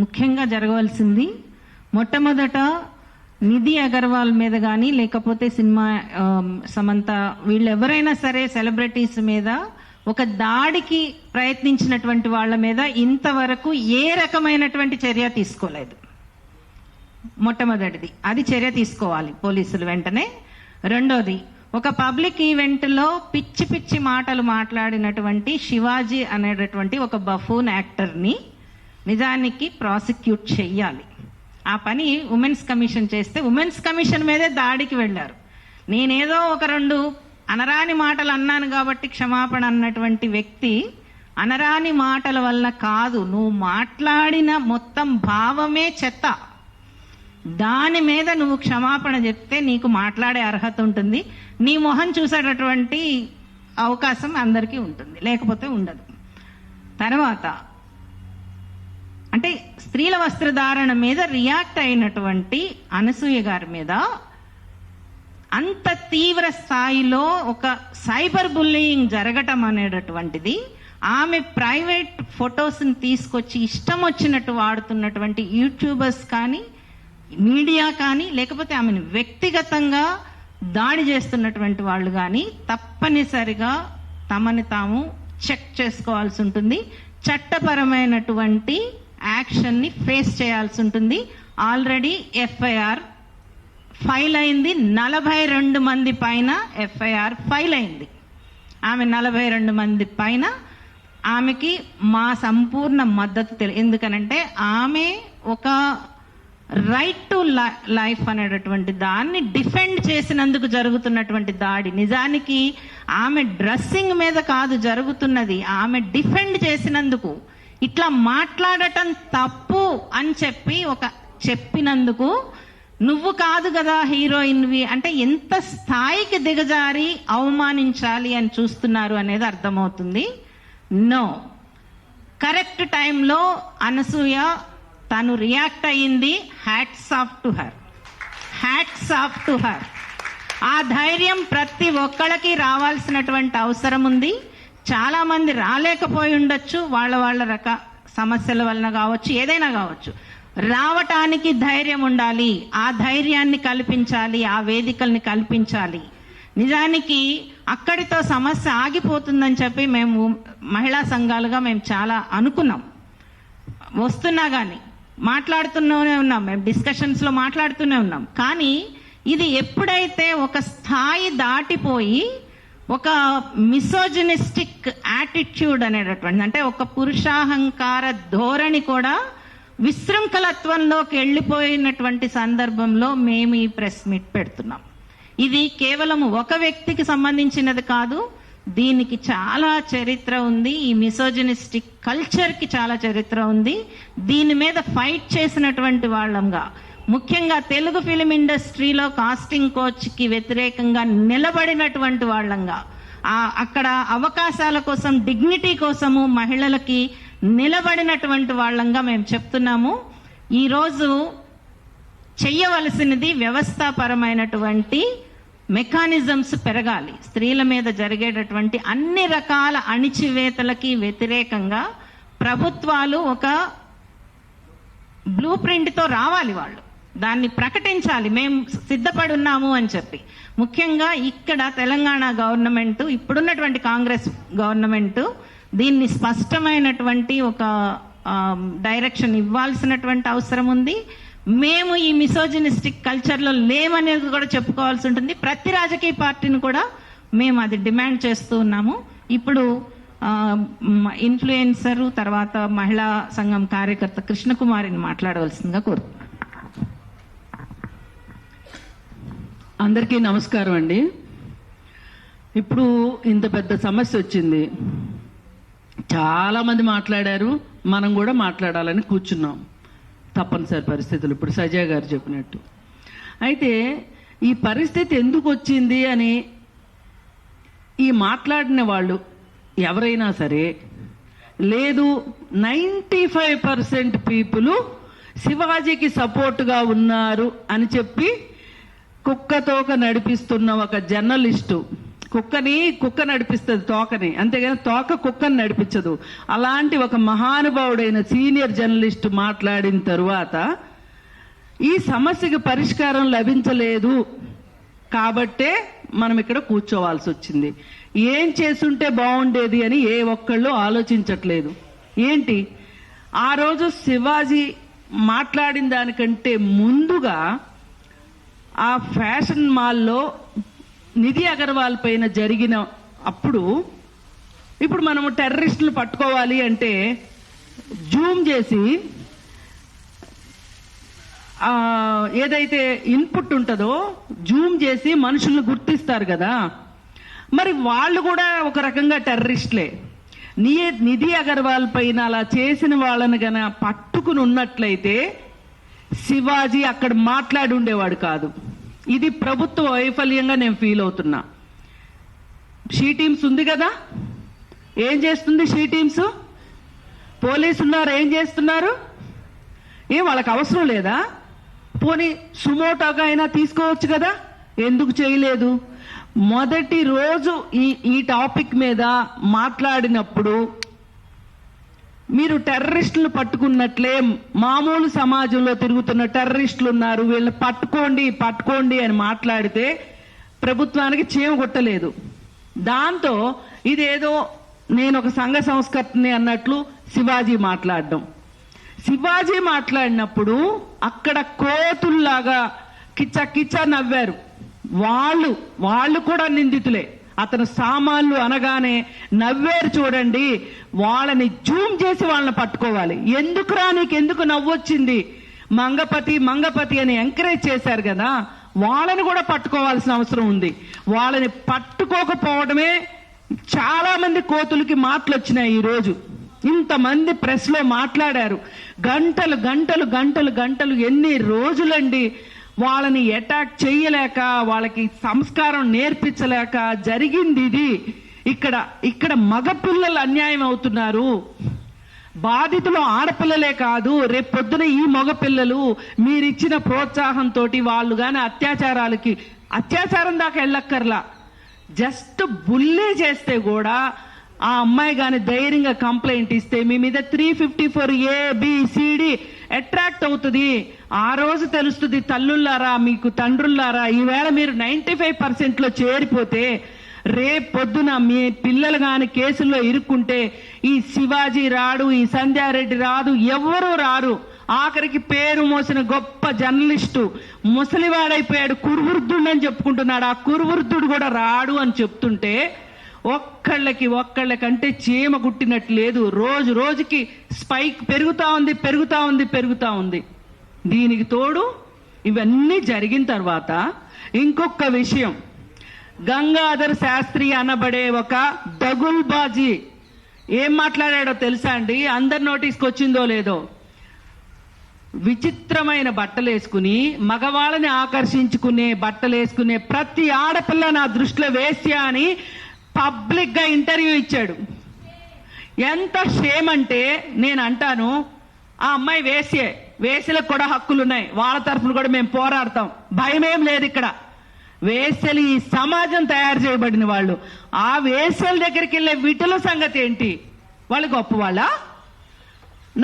ముఖ్యంగా జరగవలసింది, మొట్టమొదట నిధి అగర్వాల్ మీద కానీ లేకపోతే సినిమా సమంత వీళ్ళెవరైనా సరే సెలబ్రిటీస్ మీద ఒక దాడికి ప్రయత్నించినటువంటి వాళ్ళ మీద ఇంతవరకు ఏ రకమైనటువంటి చర్య తీసుకోలేదు. మొట్టమొదటిది అది చర్య తీసుకోవాలి పోలీసులు వెంటనే. రెండోది, ఒక పబ్లిక్ ఈవెంట్ లో పిచ్చి పిచ్చి మాటలు మాట్లాడినటువంటి శివాజీ అనేటటువంటి ఒక బఫూన్ యాక్టర్ ని నిజానికి ప్రాసిక్యూట్ చెయ్యాలి. ఆ పని ఉమెన్స్ కమిషన్ చేస్తే ఉమెన్స్ కమిషన్ మీదే దాడికి వెళ్ళారు. నేనేదో ఒక 2 అనరాని మాటలు అన్నాను కాబట్టి క్షమాపణ అన్నటువంటి వ్యక్తి అనరాని మాటల వల్ల కాదు, నువ్వు మాట్లాడిన మొత్తం భావమే చెత్త, దాని మీద నువ్వు క్షమాపణ చెప్తే నీకు మాట్లాడే అర్హత ఉంటుంది, నీ మొహం చూసేటటువంటి అవకాశం అందరికీ ఉంటుంది, లేకపోతే ఉండదు. తర్వాత అంటే స్త్రీల వస్త్రధారణ మీద రియాక్ట్ అయినటువంటి అనసూయ గారి మీద అంత తీవ్ర స్థాయిలో ఒక సైబర్ బుల్లింగ్ జరగటం అనేటటువంటిది, ఆమె ప్రైవేట్ ఫొటోస్ని తీసుకొచ్చి ఇష్టం వచ్చినట్టు వాడుతున్నటువంటి యూట్యూబర్స్ కానీ మీడియా కానీ లేకపోతే ఆమెను వ్యక్తిగతంగా దాడి చేస్తున్నటువంటి వాళ్ళు కానీ తప్పనిసరిగా తమని తాము చెక్ చేసుకోవాల్సి ఉంటుంది. చట్టపరమైనటువంటి యాక్షన్ని ఫేస్ చేయాల్సి ఉంటుంది. ఆల్రెడీ ఎఫ్ఐఆర్ ఫైల్ అయింది. 42 మంది పైన ఎఫ్ఐఆర్ ఫైల్ అయింది. ఆమె 42 మంది పైన ఆమెకి మా సంపూర్ణ మద్దతు ఎందుకనంటే ఆమె ఒక రైట్ టు లైఫ్ అనేటటువంటి దాన్ని డిఫెండ్ చేసినందుకు జరుగుతున్నటువంటి దాడి. నిజానికి ఆమె డ్రెస్సింగ్ మీద కాదు జరుగుతున్నది, ఆమె డిఫెండ్ చేసినందుకు, ఇట్లా మాట్లాడటం తప్పు అని చెప్పినందుకు నువ్వు కాదు కదా హీరోయిన్వి అంటే ఎంత స్థాయికి దిగజారి అవమానించాలి అని చూస్తున్నారు అనేది అర్థమవుతుంది. నో, కరెక్ట్ టైంలో అనసూయ తను రియాక్ట్ అయ్యింది. Hats off to her, hats off to her. ఆ ధైర్యం ప్రతి ఒక్కళ్ళకి రావాల్సినటువంటి అవసరం ఉంది. చాలా మంది రాలేకపోయి ఉండొచ్చు, వాళ్ళ సమస్యల వలన కావచ్చు, ఏదైనా కావచ్చు. రావటానికి ధైర్యం ఉండాలి, ఆ ధైర్యాన్ని కల్పించాలి, ఆ వేదికల్ని కల్పించాలి. నిజానికి అక్కడితో సమస్య ఆగిపోతుందని చెప్పి మేము మహిళా సంఘాలుగా మేము చాలా అనుకున్నాం. వస్తున్నా కానీ మాట్లాడుతూనే ఉన్నాం, మేము డిస్కషన్స్లో మాట్లాడుతూనే ఉన్నాం. కానీ ఇది ఎప్పుడైతే ఒక స్థాయి దాటిపోయి ఒక మిసోజినిస్టిక్ యాటిట్యూడ్ అనేటటువంటి అంటే ఒక పురుషాహంకార ధోరణి కూడా విశృంఖలత్వంలోకి వెళ్ళిపోయినటువంటి సందర్భంలో మేము ఈ ప్రెస్ మీట్ పెడుతున్నాం. ఇది కేవలం ఒక వ్యక్తికి సంబంధించినది కాదు, దీనికి చాలా చరిత్ర ఉంది. ఈ మిసోజినిస్టిక్ కల్చర్కి చాలా చరిత్ర ఉంది. దీని మీద ఫైట్ చేసినటువంటి వాళ్ళంగా, ముఖ్యంగా తెలుగు ఫిలిం ఇండస్ట్రీలో కాస్టింగ్ కోచ్కి వ్యతిరేకంగా నిలబడినటువంటి వాళ్ళంగా, అక్కడ అవకాశాల కోసం డిగ్నిటీ కోసము మహిళలకి నిలబడినటువంటి వాళ్ళంగా మేము చెప్తున్నాము. ఈరోజు చెయ్యవలసినది వ్యవస్థాపరమైనటువంటి మెకానిజమ్స్ పెరగాలి. స్త్రీల మీద జరిగేటటువంటి అన్ని రకాల అణిచివేతలకి వ్యతిరేకంగా ప్రభుత్వాలు ఒక బ్లూ ప్రింట్తో రావాలి, వాళ్ళు దాన్ని ప్రకటించాలి, మేము సిద్ధపడి ఉన్నాము అని చెప్పి. ముఖ్యంగా ఇక్కడ తెలంగాణ గవర్నమెంట్, ఇప్పుడున్నటువంటి కాంగ్రెస్ గవర్నమెంట్ దీన్ని స్పష్టమైనటువంటి ఒక డైరెక్షన్ ఇవ్వాల్సినటువంటి అవసరం ఉంది. మేము ఈ మిసోజినిస్టిక్ కల్చర్లో లేమనేది కూడా చెప్పుకోవాల్సి ఉంటుంది. ప్రతి రాజకీయ పార్టీని కూడా మేము అది డిమాండ్ చేస్తూ ఉన్నాము. ఇప్పుడు ఇన్ఫ్లుయెన్సర్ తర్వాత మహిళా సంఘం కార్యకర్త కృష్ణకుమారిని మాట్లాడవలసిందిగా కోరుతున్నాను. అందరికీ నమస్కారం అండి. ఇప్పుడు ఇంత పెద్ద సమస్య వచ్చింది, చాలా మంది మాట్లాడారు, మనం కూడా మాట్లాడాలని కూర్చున్నాం, తప్పనిసరి పరిస్థితులు ఇప్పుడు సజయ్ గారు చెప్పినట్టు. అయితే ఈ పరిస్థితి ఎందుకు వచ్చింది అని ఈ మాట్లాడిన వాళ్ళు ఎవరైనా సరే, లేదు 95% పీపుల్ శివాజీకి సపోర్టుగా ఉన్నారు అని చెప్పి కుక్కతోక నడిపిస్తున్న ఒక జర్నలిస్టు, కుక్క నడిపిస్తుంది తోకని, అంతేగాని తోక కుక్కని నడిపించదు. అలాంటి ఒక మహానుభావుడైన సీనియర్ జర్నలిస్ట్ మాట్లాడిన తరువాత ఈ సమస్యకి పరిష్కారం లభించలేదు కాబట్టే మనం ఇక్కడ కూర్చోవాల్సి వచ్చింది. ఏం చేసుంటే బాగుండేది అని ఏ ఒక్కళ్ళు ఆలోచించట్లేదు. ఏంటి, ఆ రోజు శివాజీ మాట్లాడిన దానికంటే ముందుగా ఆ ఫ్యాషన్ మాల్లో నిధి అగర్వాల్ పైన జరిగిన అప్పుడు, ఇప్పుడు మనము టెర్రరిస్టులు పట్టుకోవాలి అంటే జూమ్ చేసి ఏదైతే ఇన్పుట్ ఉంటుందో జూమ్ చేసి మనుషులను గుర్తిస్తారు కదా, మరి వాళ్ళు కూడా ఒక రకంగా టెర్రరిస్టులే. నిధి అగర్వాల్ పైన అలా చేసిన వాళ్ళని గన పట్టుకుని ఉన్నట్లయితే శివాజీ అక్కడ మాట్లాడి ఉండేవాడు కాదు. ఇది ప్రభుత్వ వైఫల్యంగా నేను ఫీల్ అవుతున్నా. షీ టీమ్స్ ఉంది కదా, ఏం చేస్తుంది షీ టీమ్స్? పోలీసు ఉన్నారు, ఏం చేస్తున్నారు? వాళ్ళకి అవసరం లేదా? పోనీ సుమోటోగా అయినా తీసుకోవచ్చు కదా, ఎందుకు చేయలేదు? మొదటి రోజు ఈ టాపిక్ మీద మాట్లాడినప్పుడు మీరు టెర్రరిస్టులు పట్టుకున్నట్లే మామూలు సమాజంలో తిరుగుతున్న టెర్రరిస్టులు ఉన్నారు, వీళ్ళని పట్టుకోండి అని మాట్లాడితే ప్రభుత్వానికి చీమ కొట్టలేదు. దాంతో ఇదేదో నేను ఒక సంఘ సంస్కర్తని అన్నట్లు శివాజీ మాట్లాడినప్పుడు అక్కడ కోతుల్లాగా కిచ్చ నవ్వారు. వాళ్ళు కూడా నిందితులే. అతను సామాన్లు అనగానే నవ్వేరు చూడండి. వాళ్ళని జూమ్ చేసి వాళ్ళని పట్టుకోవాలి. ఎందుకురా నీకెందుకు నవ్వొచ్చింది, మంగపతి అని ఎంకరేజ్ చేశారు కదా, వాళ్ళని కూడా పట్టుకోవాల్సిన అవసరం ఉంది. వాళ్ళని పట్టుకోకపోవడమే చాలా మంది కోతులకి మాటలు వచ్చినాయి. ఈ రోజు ఇంతమంది ప్రెస్ లో మాట్లాడారు. గంటలు ఎన్ని రోజులండి వాళ్ళని అటాక్ చేయలేక, వాళ్ళకి సంస్కారం నేర్పించలేక జరిగింది ఇది. ఇక్కడ మగపిల్లలు అన్యాయం అవుతున్నారు. బాధితులు ఆడపిల్లలే కాదు, రేపొద్దున ఈ మగపిల్లలు మీరిచ్చిన ప్రోత్సాహంతో వాళ్ళు గాని అత్యాచారం దాకా వెళ్ళక్కర్లా, జస్ట్ బుల్లీ చేస్తే కూడా ఆ అమ్మాయి గాని ధైర్యంగా కంప్లైంట్ ఇస్తే మీ మీద 354 ABCD అట్రాక్ట్ అవుతుంది. ఆ రోజు తెలుస్తుంది, తల్లుల్లారా మీకు తండ్రుల్లారా, ఈవేళ మీరు 95% లో చేరిపోతే రేపొద్దున మీ పిల్లలు గాని కేసుల్లో ఇరుక్కుంటే ఈ శివాజీ రాడు, ఈ సంధ్యారెడ్డి రాదు, ఎవరూ రారు. ఆఖరికి పేరు మోసిన గొప్ప జర్నలిస్టు ముసలివాడైపోయాడు, కురువృద్ధుడని చెప్పుకుంటున్నాడు, ఆ కురువృద్ధుడు కూడా రాడు అని చెప్తుంటే ఒక్కళ్ళకంటే చీమ గుట్టినట్టు లేదు. రోజుకి స్పైక్ పెరుగుతా ఉంది. దీనికి తోడు ఇవన్నీ జరిగిన తర్వాత ఇంకొక విషయం, గంగాధర్ శాస్త్రి అనబడే ఒక దగుల్బాజీ ఏం మాట్లాడాడో తెలుసా అండి? అందరి నోటీస్కి వచ్చిందో లేదో, విచిత్రమైన బట్టలేసుకుని మగవాళ్ళని ఆకర్షించుకునే బట్టలేసుకునే ప్రతి ఆడపిల్ల నా దృష్టిలో వేశ్య అని పబ్లిక్ గా ఇంటర్వ్యూ ఇచ్చాడు. ఎంత షేమ్ అంటే నేను అంటాను, ఆ అమ్మాయి వేశ్యలకు కూడా హక్కులున్నాయి, వాళ్ళ తరఫున కూడా మేము పోరాడతాం, భయమేం లేదు. ఇక్కడ వేశ్యలు ఈ సమాజం తయారు చేయబడిన వాళ్ళు. ఆ వేశ్యల దగ్గరికి వెళ్ళే విటుల సంగతి ఏంటి? వాళ్ళు గొప్ప వాళ్ళ?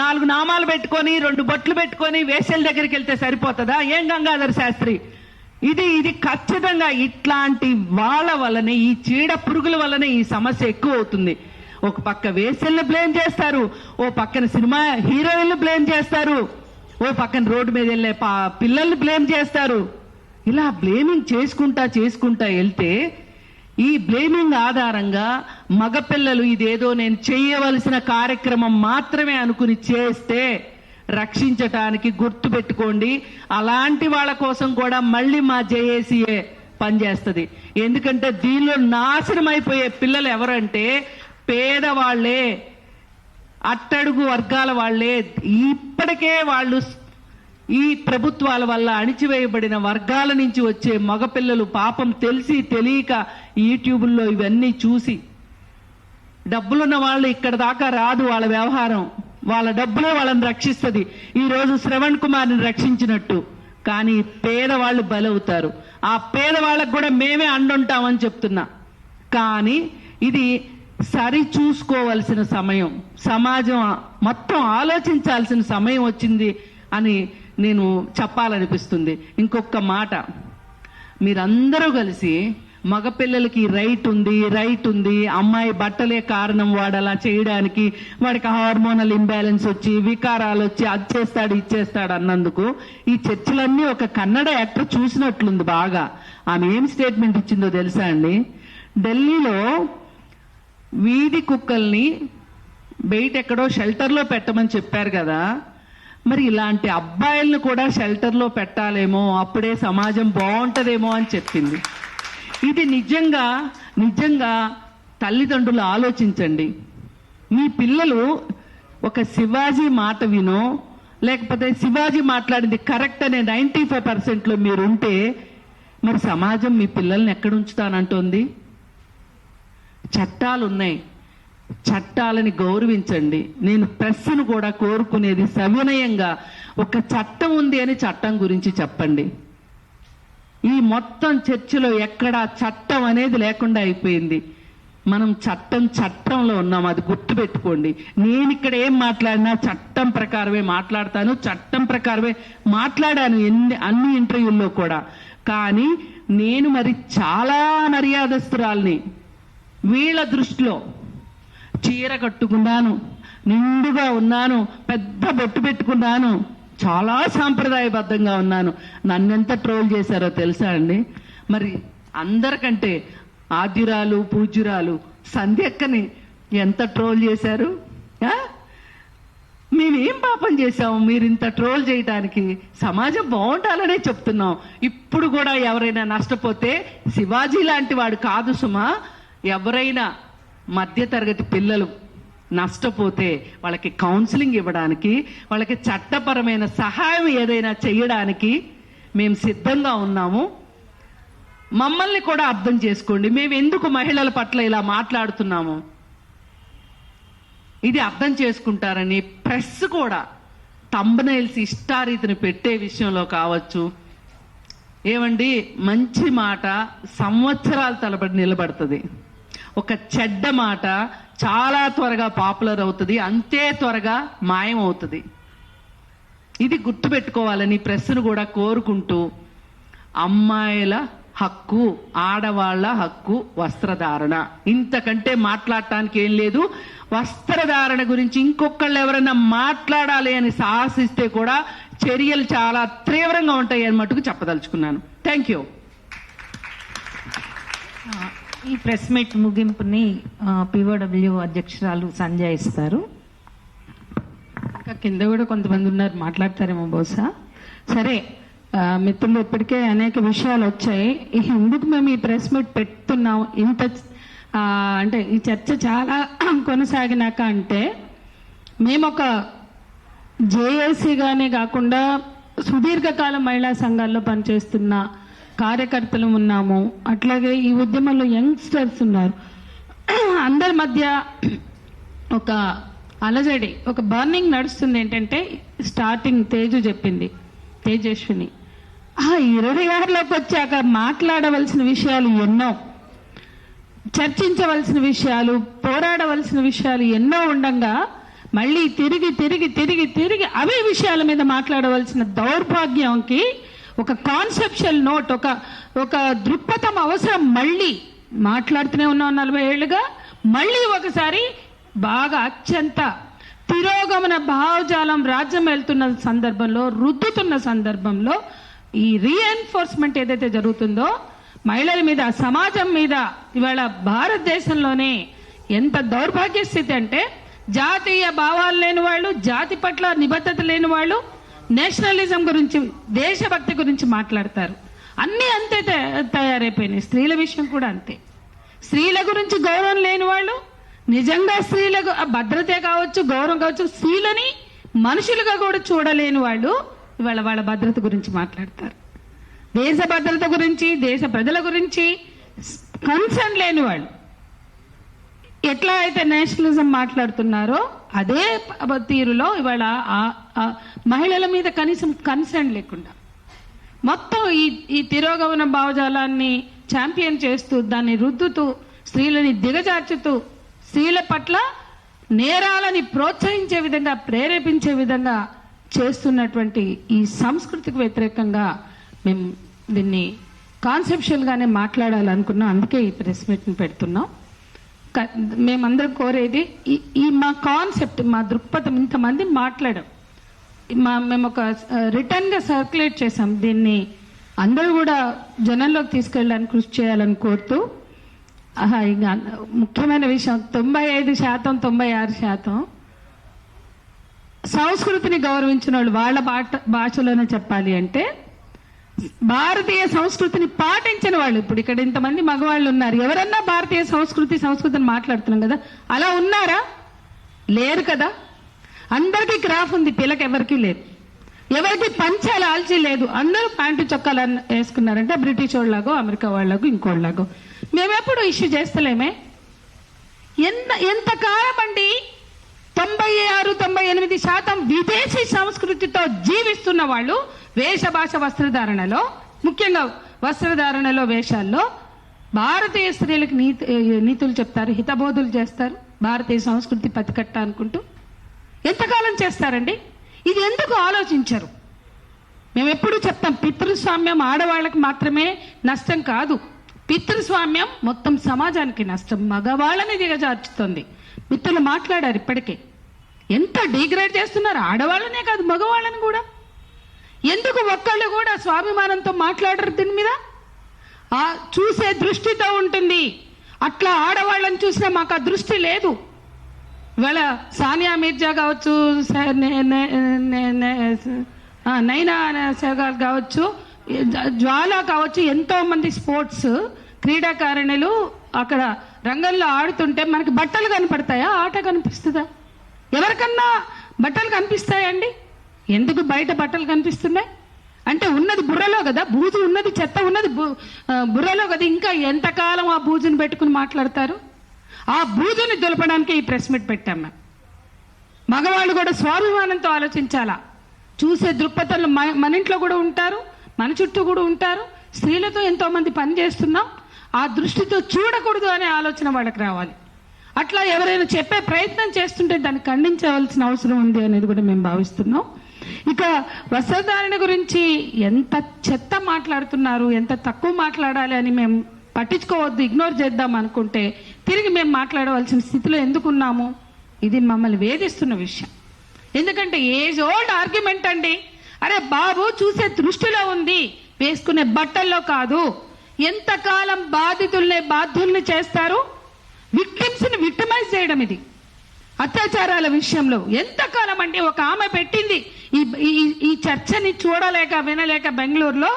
4 నామాలు పెట్టుకొని 2 బొట్లు పెట్టుకొని వేశ్యల దగ్గరికి వెళ్తే సరిపోతుందా? ఏం గంగాధర్ శాస్త్రి, ఇది ఖచ్చితంగా ఇట్లాంటి వాళ్ళ వల్లనే, ఈ చీడ పురుగుల వల్లనే ఈ సమస్య ఎక్కువ అవుతుంది. ఒక పక్క వేశ్యల్ని బ్లేమ్ చేస్తారు, ఓ పక్కన సినిమా హీరోయిన్లు బ్లేమ్ చేస్తారు, ఓ పక్కన రోడ్డు మీద వెళ్ళే పిల్లల్ని బ్లేమ్ చేస్తారు. ఇలా బ్లేమింగ్ చేసుకుంటా వెళ్తే ఈ బ్లేమింగ్ ఆధారంగా మగపిల్లలు ఇదేదో నేను చేయవలసిన కార్యక్రమం మాత్రమే అనుకుని చేస్తే రక్షించటానికి గుర్తుపెట్టుకోండి, అలాంటి వాళ్ళ కోసం కూడా మళ్ళీ మా జేఏసీఏ పనిచేస్తుంది. ఎందుకంటే దీనిలో నాశనం అయిపోయే పిల్లలు ఎవరంటే పేదవాళ్లే, అట్టడుగు వర్గాల వాళ్లే. ఇప్పటికే వాళ్ళు ఈ ప్రభుత్వాల వల్ల అణిచివేయబడిన వర్గాల నుంచి వచ్చే మగపిల్లలు పాపం తెలిసి తెలియక యూట్యూబ్లో ఇవన్నీ చూసి, డబ్బులున్న వాళ్ళు ఇక్కడ దాకా రాదు వాళ్ళ వ్యవహారం, వాళ్ళ డబ్బులే వాళ్ళని రక్షిస్తుంది. ఈ రోజు శ్రవణ్ కుమార్ని రక్షించినట్టు. కానీ పేదవాళ్ళు బలవుతారు. ఆ పేదవాళ్ళకు కూడా మేమే అండుంటామని చెప్తున్నా. కానీ ఇది సరి చూసుకోవాల్సిన సమయం, సమాజం మొత్తం ఆలోచించాల్సిన సమయం వచ్చింది అని నేను చెప్పాలనిపిస్తుంది. ఇంకొక మాట, మీరందరూ కలిసి మగపిల్లలకి రైట్ ఉంది, అమ్మాయి బట్టలే కారణం వాడు అలా చేయడానికి, వాడికి హార్మోనల్ ఇంబ్యాలెన్స్ వచ్చి వికారాలు వచ్చి అది చేస్తాడు ఇచ్చేస్తాడు అన్నందుకు ఈ చర్చలన్నీ ఒక కన్నడ యాక్టర్ చూసినట్లుంది బాగా. ఆమె ఏం స్టేట్మెంట్ ఇచ్చిందో తెలుసా అండి? ఢిల్లీలో వీధి కుక్కల్ని బయట ఎక్కడో షెల్టర్లో పెట్టమని చెప్పారు కదా, మరి ఇలాంటి అబ్బాయిలను కూడా షెల్టర్లో పెట్టాలేమో, అప్పుడే సమాజం బాగుంటుందేమో అని చెప్పింది. ఇది నిజంగా తల్లిదండ్రులు ఆలోచించండి. మీ పిల్లలు ఒక శివాజీ మాట వినో, లేకపోతే శివాజీ మాట్లాడింది కరెక్ట్ అనే 95% మీరుంటే మరి సమాజం మీ పిల్లల్ని ఎక్కడ ఉంచుతానంటోంది? చట్టాలు ఉన్నాయి, చట్టాలని గౌరవించండి. నేను ప్రెస్ను కూడా కోరుకునేది సవినయంగా, ఒక చట్టం ఉంది అని చట్టం గురించి చెప్పండి. ఈ మొత్తం చర్చలో ఎక్కడా చట్టం అనేది లేకుండా అయిపోయింది. మనం చట్టంలో ఉన్నాం, అది గుర్తుపెట్టుకోండి. నేను ఇక్కడ ఏం మాట్లాడినా చట్టం ప్రకారమే మాట్లాడతాను, చట్టం ప్రకారమే మాట్లాడాను అన్ని ఇంటర్వ్యూల్లో కూడా. కానీ నేను మరి చాలా మర్యాదస్తురాల్ని. వీళ్ళ దృష్టిలో చీర కట్టుకున్నాను, నిండుగా ఉన్నాను, పెద్ద బొట్టు పెట్టుకున్నాను, చాలా సాంప్రదాయబద్ధంగా ఉన్నాను. నన్నెంత ట్రోల్ చేశారో తెలుసా అండి? మరి అందరికంటే ఆద్యురాలు పూజ్యురాలు సంధ్యక్కని ఎంత ట్రోల్ చేశారు? మేమేం పాపం చేశాము మీరు ఇంత ట్రోల్ చేయడానికి? సమాజం బాగుండాలనే చెప్తున్నాం. ఇప్పుడు కూడా ఎవరైనా నష్టపోతే శివాజీ లాంటి వాడు కాదు సుమా, ఎవరైనా మధ్యతరగతి పిల్లలు నష్టపోతే వాళ్ళకి కౌన్సిలింగ్ ఇవ్వడానికి, వాళ్ళకి చట్టపరమైన సహాయం ఏదైనా చేయడానికి మేము సిద్ధంగా ఉన్నాము. మమ్మల్ని కూడా అర్థం చేసుకోండి. మేము ఎందుకు మహిళల పట్ల ఇలా మాట్లాడుతున్నాము ఇది అర్థం చేసుకుంటారని ప్రెస్ కూడా థంబ్నెయిల్స్ ఇష్టారీతిని పెట్టే విషయంలో కావచ్చు. ఏమండి, మంచి మాట సంవత్సరాల తరబడి నిలబడుతుంది, ఒక చెడ్డ మాట చాలా త్వరగా పాపులర్ అవుతుంది, అంతే త్వరగా మాయం అవుతుంది. ఇది గుర్తుపెట్టుకోవాలని ప్రెస్ను కూడా కోరుకుంటూ, అమ్మాయిల హక్కు, ఆడవాళ్ల హక్కు వస్త్రధారణ, ఇంతకంటే మాట్లాడటానికి ఏం లేదు. వస్త్రధారణ గురించి ఇంకొకళ్ళు ఎవరైనా మాట్లాడాలి అని సాహసిస్తే కూడా చర్యలు చాలా తీవ్రంగా ఉంటాయి అని మటుకు చెప్పదలుచుకున్నాను. Thank you. ఈ ప్రెస్ మీట్ ముగింపుని పిఓడబ్ల్యూ అధ్యక్షురాలు సంజయ్ ఇస్తారు. ఇంకా కింద కూడా కొంతమంది ఉన్నారు, మాట్లాడతారేమో బహుశా. సరే మిత్రులు, ఇప్పటికే అనేక విషయాలు వచ్చాయి. ఎందుకు మేము ఈ ప్రెస్ మీట్ పెడుతున్నాం ఇంత అంటే ఈ చర్చ చాలా కొనసాగినాక అంటే, మేము ఒక జేఏసీగానే కాకుండా సుదీర్ఘకాలం మహిళా సంఘాల్లో పనిచేస్తున్న కార్యకర్తలు ఉన్నాము. అట్లాగే ఈ ఉద్యమంలో యంగ్స్టర్స్ ఉన్నారు. అందరి మధ్య ఒక అలజడి, ఒక బర్నింగ్ నడుస్తుంది. ఏంటంటే స్టార్టింగ్ తేజు చెప్పింది, తేజస్విని 26లోకి వచ్చాక మాట్లాడవలసిన విషయాలు ఎన్నో, చర్చించవలసిన విషయాలు, పోరాడవలసిన విషయాలు ఎన్నో ఉండగా మళ్ళీ తిరిగి అవే విషయాల మీద మాట్లాడవలసిన దౌర్భాగ్యంకి ఒక కాన్సెప్షువల్ నోట్, ఒక దృక్పథం అవసరం. మళ్ళీ మాట్లాడుతూనే ఉన్నాం 40 ఏళ్లుగా, మళ్ళీ ఒకసారి బాగా అత్యంత తిరోగమన భావజాలం రాజ్యం వెళ్తున్న సందర్భంలో, రుద్దుతున్న సందర్భంలో ఈ రీఎన్ఫోర్స్మెంట్ ఏదైతే జరుగుతుందో మహిళల మీద, సమాజం మీద, ఇవాళ భారతదేశంలోనే ఎంత దౌర్భాగ్య స్థితి అంటే, జాతీయ భావాలు లేని వాళ్ళు, జాతి పట్ల నిబద్ధత లేని వాళ్ళు నేషనలిజం గురించి, దేశభక్తి గురించి మాట్లాడతారు. అన్నీ అంతే తయారైపోయినాయి. స్త్రీల విషయం కూడా అంతే. స్త్రీల గురించి గౌరవం లేని వాళ్ళు, నిజంగా స్త్రీలకు భద్రతే కావచ్చు, గౌరవం కావచ్చు, స్త్రీలని మనుషులుగా కూడా చూడలేని వాళ్ళు ఇవాళ వాళ్ళ భద్రత గురించి మాట్లాడతారు. దేశ భద్రత గురించి, దేశ ప్రజల గురించి కన్సర్న్ లేని వాళ్ళు ఎట్లా అయితే నేషనలిజం మాట్లాడుతున్నారో అదే తీరులో ఇవాళ మహిళల మీద కనీసం కన్సర్న్ లేకుండా మొత్తం ఈ తిరోగమన భావజాలాన్ని ఛాంపియన్ చేస్తూ, దాన్ని రుద్దుతూ, స్త్రీలని దిగజార్చుతూ, స్త్రీల పట్ల నేరాలని ప్రోత్సహించే విధంగా, ప్రేరేపించే విధంగా చేస్తున్నటువంటి ఈ సంస్కృతికి వ్యతిరేకంగా మేము దీన్ని కాన్సెప్షువల్ గానే మాట్లాడాలనుకున్నాం. అందుకే ఈ ప్రెస్ మీట్ని పెడుతున్నాం. మేమందరం కోరేది ఈ మా కాన్సెప్ట్, మా దృక్పథం, ఇంతమంది మాట్లాడాం, మేము ఒక రిటర్న్ గా సర్క్యులేట్ చేసాం. దీన్ని అందరూ కూడా జనంలోకి తీసుకెళ్ళడానికి కృషి చేయాలని కోరుతూ, ఇంకా ముఖ్యమైన విషయం 95%, 96% సంస్కృతిని గౌరవించిన వాళ్ళు వాళ్ళ భాషలోనే చెప్పాలి అంటే భారతీయ సంస్కృతిని పాటించిన వాళ్ళు. ఇప్పుడు ఇక్కడ ఇంతమంది మగవాళ్ళు ఉన్నారు, ఎవరన్నా భారతీయ సంస్కృతిని మాట్లాడుతున్నాం కదా, అలా ఉన్నారా? లేరు కదా. అందరికీ క్రాఫ్ ఉంది, పిల్లకి ఎవరికి లేదు. ఎవరికి పంచాలు ఆల్చి లేదు, అందరూ ప్యాంటు చొక్కాలు వేసుకున్నారంటే బ్రిటిష్ వాళ్ళలాగో అమెరికా వాళ్ళకు ఇంకోళ్ళలాగో. మేమెప్పుడు ఇష్యూ చేస్తలేమే. ఎంతకాలం అండి? 96-98% విదేశీ సంస్కృతితో జీవిస్తున్న వాళ్ళు వేష భాష వస్త్రధారణలో, ముఖ్యంగా వస్త్రధారణలో, వేషాల్లో భారతీయ స్త్రీలకు నీతులు చెప్తారు, హితబోధులు చేస్తారు, భారతీయ సంస్కృతి పతికట్ట అనుకుంటూ. ఎంతకాలం చేస్తారండి? ఇది ఎందుకు ఆలోచించరు? మేము ఎప్పుడు చెప్తాం, పితృస్వామ్యం ఆడవాళ్ళకి మాత్రమే నష్టం కాదు, పితృస్వామ్యం మొత్తం సమాజానికి నష్టం, మగవాళ్ళని దిగజార్చుతుంది. మిత్రులు మాట్లాడారు ఇప్పటికే, ఎంత డిగ్రేడ్ చేస్తున్నారు ఆడవాళ్ళనే కాదు మగవాళ్ళని కూడా. ఎందుకు ఒక్కళ్ళు కూడా స్వాభిమానంతో మాట్లాడరు దీని మీద? చూసే దృష్టితో ఉంటుంది. అట్లా ఆడవాళ్ళని చూసినా మాకు ఆ దృష్టి లేదు. ఇవాళ సానియా మీర్జా కావచ్చు, నైనా సెహ్వాగ్ కావచ్చు, జ్వాలా కావచ్చు, ఎంతో మంది స్పోర్ట్స్ క్రీడాకారిణులు అక్కడ రంగంలో ఆడుతుంటే మనకి బట్టలు కనపడతాయా? ఆట కనిపిస్తుందా? ఎవరికన్నా బట్టలు కనిపిస్తాయండి? ఎందుకు బయట బట్టలు కనిపిస్తున్నాయి అంటే ఉన్నది బుర్రలో కదా, బూజు ఉన్నది, చెత్త ఉన్నది బుర్రలో కదా. ఇంకా ఎంతకాలం ఆ బూజుని పెట్టుకుని మాట్లాడతారు? ఆ బూజుని దులపడానికి ఈ ప్రెస్ మీట్ పెట్టాం మేము. మగవాళ్ళు కూడా స్వాభిమానంతో ఆలోచించాలా. చూసే దృక్పథంలో మన ఇంట్లో కూడా ఉంటారు, మన చుట్టూ కూడా ఉంటారు. స్త్రీలతో ఎంతో మంది పని చేస్తున్నాం, ఆ దృష్టితో చూడకూడదు అనే ఆలోచన వాళ్ళకి రావాలి. అట్లా ఎవరైనా చెప్పే ప్రయత్నం చేస్తుంటే దాన్ని ఖండించవలసిన అవసరం ఉంది అనేది కూడా మేము భావిస్తున్నాం. ఇక వస్త్రధారణ గురించి ఎంత చెత్త మాట్లాడుతున్నారు, ఎంత తక్కువ మాట్లాడాలి అని మేము పట్టించుకోవద్దు, ఇగ్నోర్ చేద్దాం అనుకుంటే తిరిగి మేము మాట్లాడవలసిన స్థితిలో ఎందుకున్నాము? ఇది మమ్మల్ని వేధిస్తున్న విషయం. ఎందుకంటే ఏజ్ ఓల్డ్ ఆర్గ్యుమెంట్ అండి. అరే బాబు, చూసే దృష్టిలో ఉంది, వేసుకునే బట్టల్లో కాదు. ఎంతకాలం బాధ్యుల్ని చేస్తారు? విక్టిమ్స్ ని విక్టిమైజ్ చేయడం ఇది అత్యాచారాల విషయంలో. ఎంతకాలం అండి? ఒక ఆమె పెట్టింది ఈ చర్చని చూడలేక వినలేక బెంగళూరులో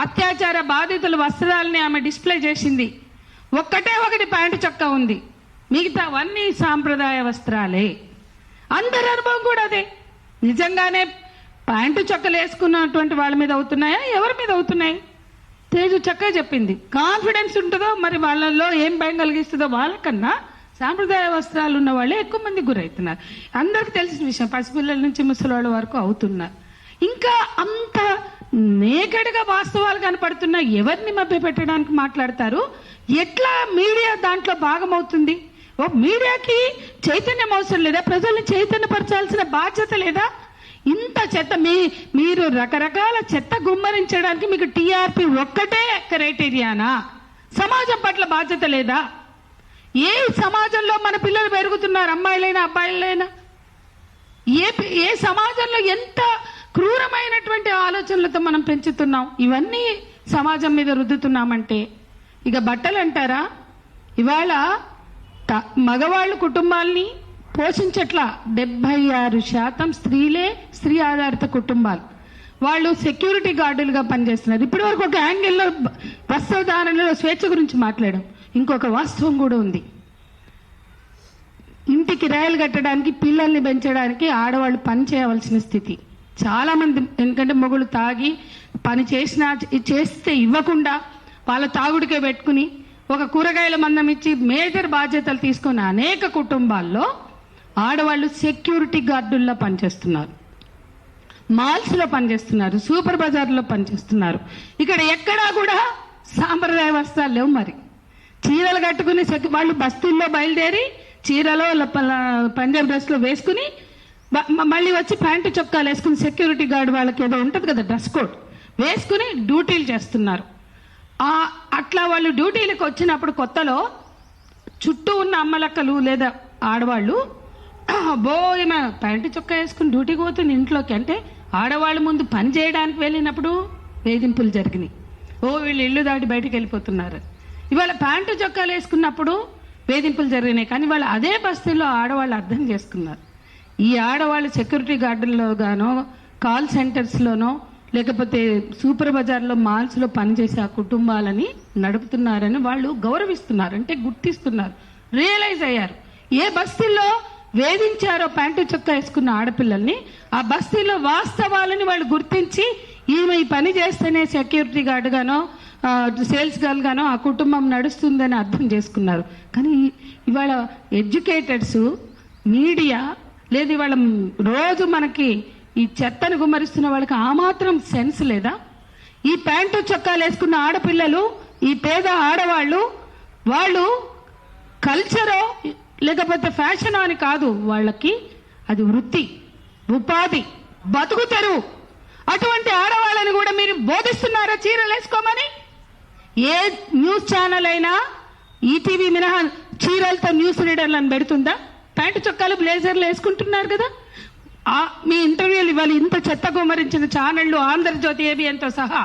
అత్యాచార బాధితుల వస్త్రాలని ఆమె డిస్ప్లే చేసింది. ఒకటి ప్యాంటు చొక్కా ఉంది, మిగతావన్నీ సాంప్రదాయ వస్త్రాలే. అందరి అనుభవం కూడా అదే. నిజంగానే ప్యాంటు చొక్కలు వేసుకున్నటువంటి వాళ్ళ మీద అవుతున్నాయా? ఎవరి మీద అవుతున్నాయి? తేజు చక్కగా చెప్పింది. కాన్ఫిడెన్స్ ఉంటుందో మరి వాళ్ళల్లో ఏం భయం కలిగిస్తుందో వాళ్ళకన్నా సాంప్రదాయ వస్త్రాలు ఉన్న వాళ్ళే ఎక్కువ మంది గురవుతున్నారు. అందరికి తెలిసిన విషయం, పసిపిల్లల నుంచి ముసలివాళ్ళ వరకు అవుతున్నారు. ఇంకా అంత నేకడ్గా వాస్తవాలు కనపడుతున్నా ఎవరిని మభ్య పెట్టడానికి మాట్లాడతారు? ఎట్లా మీడియా దాంట్లో భాగమవుతుంది? మీడియాకి చైతన్యం అవసరం లేదా? ప్రజల్ని చైతన్యపరచాల్సిన బాధ్యత లేదా? ఇంత చెత్త మీరు రకరకాల చెత్త గుమ్మరించడానికి మీకు టీఆర్పీ ఒక్కటే క్రైటీరియానా? సమాజం పట్ల బాధ్యత లేదా? ఏ సమాజంలో మన పిల్లలు పెరుగుతున్నారు, అమ్మాయిలైనా అబ్బాయిలైనా? ఏ సమాజంలో ఎంత క్రూరమైనటువంటి ఆలోచనలతో మనం పెంచుతున్నాం? ఇవన్నీ సమాజం మీద రుద్దుతున్నామంటే ఇక బట్టలు అంటారా? ఇవాళ మగవాళ్ళు కుటుంబాల్ని పోషించట్లా. 76% స్త్రీలే, స్త్రీ ఆధారిత కుటుంబాలు. వాళ్ళు సెక్యూరిటీ గార్డులుగా పనిచేస్తున్నారు. ఇప్పటి వరకు ఒక యాంగిల్లో వస్త్రధారణలో స్వేచ్ఛ గురించి మాట్లాడాం. ఇంకొక వాస్తవం కూడా ఉంది. ఇంటి కిరాయిలు కట్టడానికి, పిల్లల్ని పెంచడానికి ఆడవాళ్ళు పని చేయవలసిన స్థితి చాలా మంది. ఎందుకంటే మొగుళ్ళు తాగి పని చేస్తే ఇవ్వకుండా వాళ్ళ తాగుడికే పెట్టుకుని ఒక కూరగాయల మందం ఇచ్చి మేజర్ బాధ్యతలు తీసుకున్న అనేక కుటుంబాల్లో ఆడవాళ్ళు సెక్యూరిటీ గార్డుల్లో పనిచేస్తున్నారు, మాల్స్ లో పనిచేస్తున్నారు, సూపర్ బజార్లో పనిచేస్తున్నారు. ఇక్కడ ఎక్కడా కూడా సాంప్రదాయ వస్త్రాలు లేవు. మరి చీరలు కట్టుకుని వాళ్ళు బస్తీల్లో బయలుదేరి చీరలో పంజాబ్ డ్రెస్ లో వేసుకుని మళ్ళీ వచ్చి ప్యాంటు చొక్కాలు వేసుకుని సెక్యూరిటీ గార్డ్ వాళ్ళకి ఏదో ఉంటుంది కదా డ్రెస్ కోడ్ వేసుకుని డ్యూటీలు చేస్తున్నారు. అట్లా వాళ్ళు డ్యూటీలకు వచ్చినప్పుడు కొత్తలో చుట్టూ ఉన్న అమ్మలక్కలు లేదా ఆడవాళ్ళు ఈమె ప్యాంటు చొక్కా వేసుకుని డ్యూటీకి పోతుంది ఇంట్లోకి అంటే ఆడవాళ్ళు ముందు పని చేయడానికి వెళ్ళినప్పుడు వేధింపులు జరిగినాయి. వీళ్ళు ఇల్లు దాటి బయటకు వెళ్ళిపోతున్నారు. ఇవాళ ప్యాంటు చొక్కాలు వేసుకున్నప్పుడు వేధింపులు జరిగినాయి, కానీ వాళ్ళు అదే బస్తీల్లో ఆడవాళ్ళు అర్థం చేసుకున్నారు. ఈ ఆడవాళ్ళు సెక్యూరిటీ గార్డుల్లో గానో, కాల్ సెంటర్స్లోనో, లేకపోతే సూపర్ బజార్లో, మాల్స్లో పనిచేసే ఆ కుటుంబాలని నడుపుతున్నారని వాళ్ళు గౌరవిస్తున్నారు, అంటే గుర్తిస్తున్నారు, రియలైజ్ అయ్యారు. ఏ బస్తీల్లో వేధించారో ప్యాంటు చొక్కా వేసుకున్న ఆడపిల్లల్ని, ఆ బస్తీలో వాస్తవాలని వాళ్ళు గుర్తించి ఈమె ఈ పని చేస్తేనే సెక్యూరిటీ గార్డ్ గానో, సేల్స్ గర్ల్ గానో ఆ కుటుంబం నడుస్తుందని అర్థం చేసుకున్నారు. కానీ ఇవాళ ఎడ్యుకేటెడ్స్, మీడియా లేదు, ఇవాళ రోజు మనకి ఈ చెత్తను గుమ్మరిస్తున్న వాళ్ళకి ఆ మాత్రం సెన్స్ లేదా? ఈ ప్యాంటు చొక్కాలు వేసుకున్న ఆడపిల్లలు, ఈ పేద ఆడవాళ్ళు, వాళ్ళు కల్చరో లేకపోతే ఫ్యాషన్ అని కాదు, వాళ్ళకి అది వృత్తి, ఉపాధి, బతుకు తెరువు. అటువంటి ఆడవాళ్ళని కూడా మీరు బోధిస్తున్నారా చీరలు వేసుకోమని? ఏ న్యూస్ ఛానల్ అయినా ఈటీవీ మినహా చీరలతో న్యూస్ రీడర్లను పెడుతుందా? ప్యాంటు చొక్కాలు, బ్లేజర్లు వేసుకుంటున్నారు కదా. మీ ఇంటర్వ్యూలు ఇవ్వాలి, ఇంత చెత్త గుమ్మరించిన ఛానళ్లు, ఆంధ్రజ్యోతి, ఏబిఎన్తో సహా,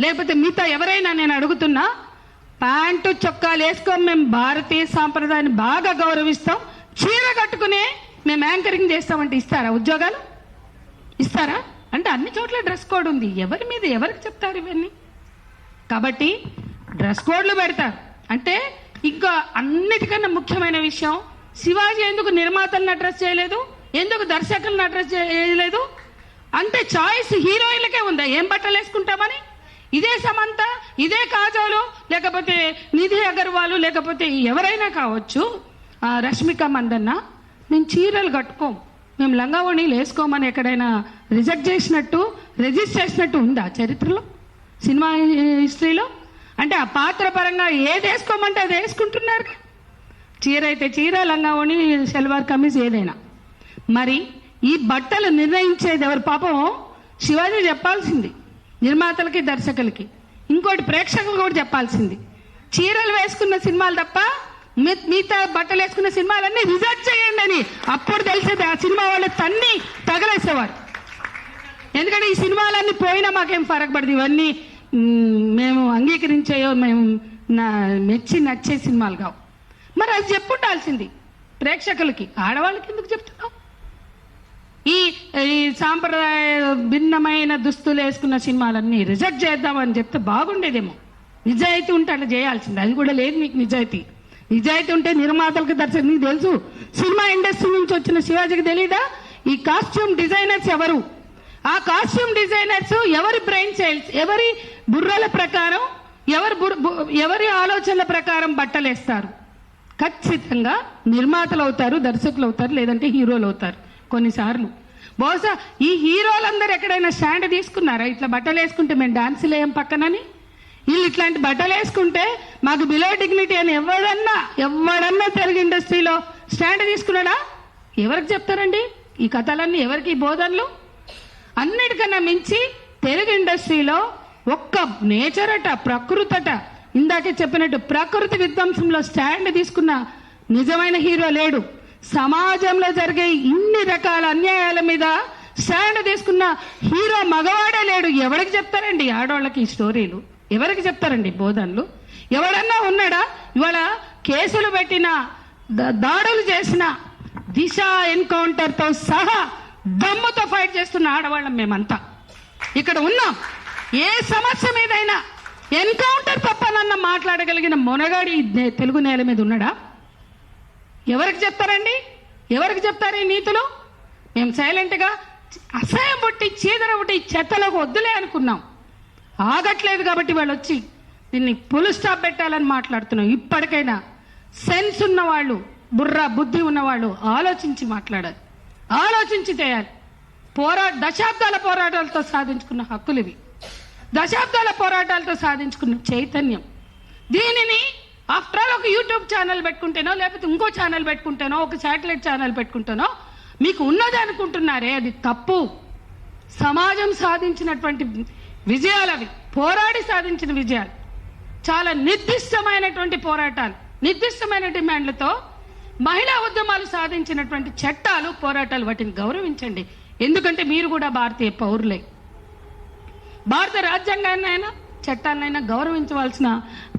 లేకపోతే మిగతా ఎవరైనా నేను అడుగుతున్నా, ప్యాంటు చొక్కాలు వేసుకోం, మేము భారతీయ సాంప్రదాయాన్ని బాగా గౌరవిస్తాం, చీర కట్టుకునే మేము యాంకరింగ్ చేస్తామంటే ఇస్తారా? ఉద్యోగాలు ఇస్తారా? అంటే అన్ని చోట్ల డ్రెస్ కోడ్ ఉంది, ఎవరి మీద ఎవరికి చెప్తారు ఇవన్నీ? కాబట్టి డ్రెస్ కోడ్లు పెడతారు. అంటే ఇంకా అన్నిటికన్నా ముఖ్యమైన విషయం, శివాజీ ఎందుకు నిర్మాతలను అడ్రస్ చేయలేదు, ఎందుకు దర్శకులను అడ్రస్ చేయలేదు? అంటే చాయిస్ హీరోయిన్లకే ఉందా ఏం బట్టలు వేసుకుంటామని? ఇదే సమంత, ఇదే కాజోలు, లేకపోతే నిధి అగర్వాల్, లేకపోతే ఎవరైనా కావచ్చు, రష్మిక మందన్న, మేము చీరలు కట్టుకోం, మేము లంగావోణీలు వేసుకోమని ఎక్కడైనా రిజిస్టర్ చేసినట్టు ఉందా చరిత్రలో, సినిమా హిస్టరీలో? అంటే ఆ పాత్ర పరంగా ఏది వేసుకోమంటే అది వేసుకుంటున్నారు. చీర అయితే చీర, లంగావోణి, సల్వార్ కమీజ్ ఏదైనా. మరి ఈ బట్టలు నిర్ణయించేది ఎవరు? పాపం శివాజీ చెప్పాల్సింది నిర్మాతలకి, దర్శకులకి, ఇంకోటి ప్రేక్షకులు కూడా చెప్పాల్సింది. చీరలు వేసుకున్న సినిమాలు తప్ప మిగతా బట్టలు వేసుకున్న సినిమాలన్నీ రిజెక్ట్ చేయండి అని. అప్పుడు తెలిసేది ఆ సినిమా వాళ్ళు తన్ని తగలేసేవారు. ఎందుకంటే ఈ సినిమాలన్నీ పోయినా మాకేం ఫరక్ పడదు, ఇవన్నీ మేము అంగీకరించేయో, మేము మెచ్చి నచ్చే సినిమాలు కావు. మరి అది చెప్పుండాల్సింది ప్రేక్షకులకి. ఆడవాళ్ళకి ఎందుకు చెప్తున్నావు? ఈ సాంప్రదాయ భిన్నమైన దుస్తులు వేసుకున్న సినిమాలన్నీ రిజెక్ట్ చేద్దామని చెప్తే బాగుండేదేమో. నిజాయితీ ఉంటే అట్లా చేయాల్సింది. అది కూడా లేదు మీకు నిజాయితీ. నిజాయితీ ఉంటే నిర్మాతలకు, దర్శకులకు, నీకు తెలుసు, సినిమా ఇండస్ట్రీ నుంచి వచ్చిన శివాజీకి తెలీదా ఈ కాస్ట్యూమ్ డిజైనర్స్ ఎవరు? ఆ కాస్ట్యూమ్ డిజైనర్స్ ఎవరి బ్రెయిన్ సెల్స్, ఎవరి బుర్రల ప్రకారం, ఎవరి ఆలోచనల ప్రకారం బట్టలు వేస్తారు? ఖచ్చితంగా నిర్మాతలు అవుతారు, దర్శకులు అవుతారు, లేదంటే హీరోలు అవుతారు. కొన్నిసార్లు బహుశా ఈ హీరోలందరూ ఎక్కడైనా స్టాండ్ తీసుకున్నారా? ఇట్లా బట్టలు వేసుకుంటే మేము డాన్సులు వేయం పక్కనని, వీళ్ళు ఇట్లాంటి బట్టలు వేసుకుంటే మాకు బిలో డిగ్నిటీ అని ఎవడన్నా తెలుగు ఇండస్ట్రీలో స్టాండ్ తీసుకున్నాడా? ఎవరికి చెప్తారండి ఈ కథలన్నీ? ఎవరికి బోధనలు? అన్నిటికన్నా మించి తెలుగు ఇండస్ట్రీలో ఒక్క నేచర్ అట, ప్రకృతి అట, ఇందాకే చెప్పినట్టు ప్రకృతి విధ్వంసంలో స్టాండ్ తీసుకున్న నిజమైన హీరో లేడు. సమాజంలో జరిగే ఇన్ని రకాల అన్యాయాల మీద స్టాండ్ తీసుకున్న హీరో మగవాడే లేడు. ఎవరికి చెప్తారండి ఆడవాళ్ళకి ఈ స్టోరీలు? ఎవరికి చెప్తారండి బోధనలు? ఎవడన్నా ఉన్నాడా? ఇవాళ కేసులు పెట్టిన, దాడులు చేసిన, దిశ ఎన్కౌంటర్ తో సహా దమ్ముతో ఫైట్ చేస్తున్న ఆడవాళ్ళం మేమంతా ఇక్కడ ఉన్నాం. ఏ సమస్య మీదైనా ఎన్కౌంటర్ తప్పనన్న మాట్లాడగలిగిన మొనగాడి తెలుగు నేల మీద ఉన్నాడా? ఎవరికి చెప్తారండి? ఎవరికి చెప్తారు ఈ నీతులు? మేము సైలెంట్ గా అసహ్యం పుట్టి, చీదర పుట్టి, చెత్తలోకి వద్దులే అనుకున్నాం. ఆగట్లేదు కాబట్టి వాళ్ళు వచ్చి దీన్ని ఫుల్ స్టాప్ పెట్టాలని మాట్లాడుతున్నాం. ఇప్పటికైనా సెన్స్ ఉన్నవాళ్ళు, బుద్ధి ఉన్నవాళ్ళు ఆలోచించి మాట్లాడాలి, ఆలోచించి చేయాలి. దశాబ్దాల పోరాటాలతో సాధించుకున్న హక్కులు ఇవి, దశాబ్దాల పోరాటాలతో సాధించుకున్న చైతన్యం. దీనిని ఆఫ్టర్ ఆల్ ఒక యూట్యూబ్ ఛానల్ పెట్టుకుంటేనో, లేకపోతే ఇంకో ఛానల్ పెట్టుకుంటేనో, ఒక శాటిలైట్ ఛానల్ పెట్టుకుంటేనో మీకు ఉన్నది అనుకుంటున్నారే, అది తప్పు. సమాజం సాధించినటువంటి విజయాలు అవి, పోరాడి సాధించిన విజయాలు. చాలా నిర్దిష్టమైనటువంటి పోరాటాలు, నిర్దిష్టమైన డిమాండ్లతో మహిళా ఉద్యమాలు సాధించినటువంటి చట్టాలు, పోరాటాలు, వాటిని గౌరవించండి. ఎందుకంటే మీరు కూడా భారతీయ పౌరులే. భారత రాజ్యాంగాన్నైనా చట్టాలనైనా గౌరవించవలసిన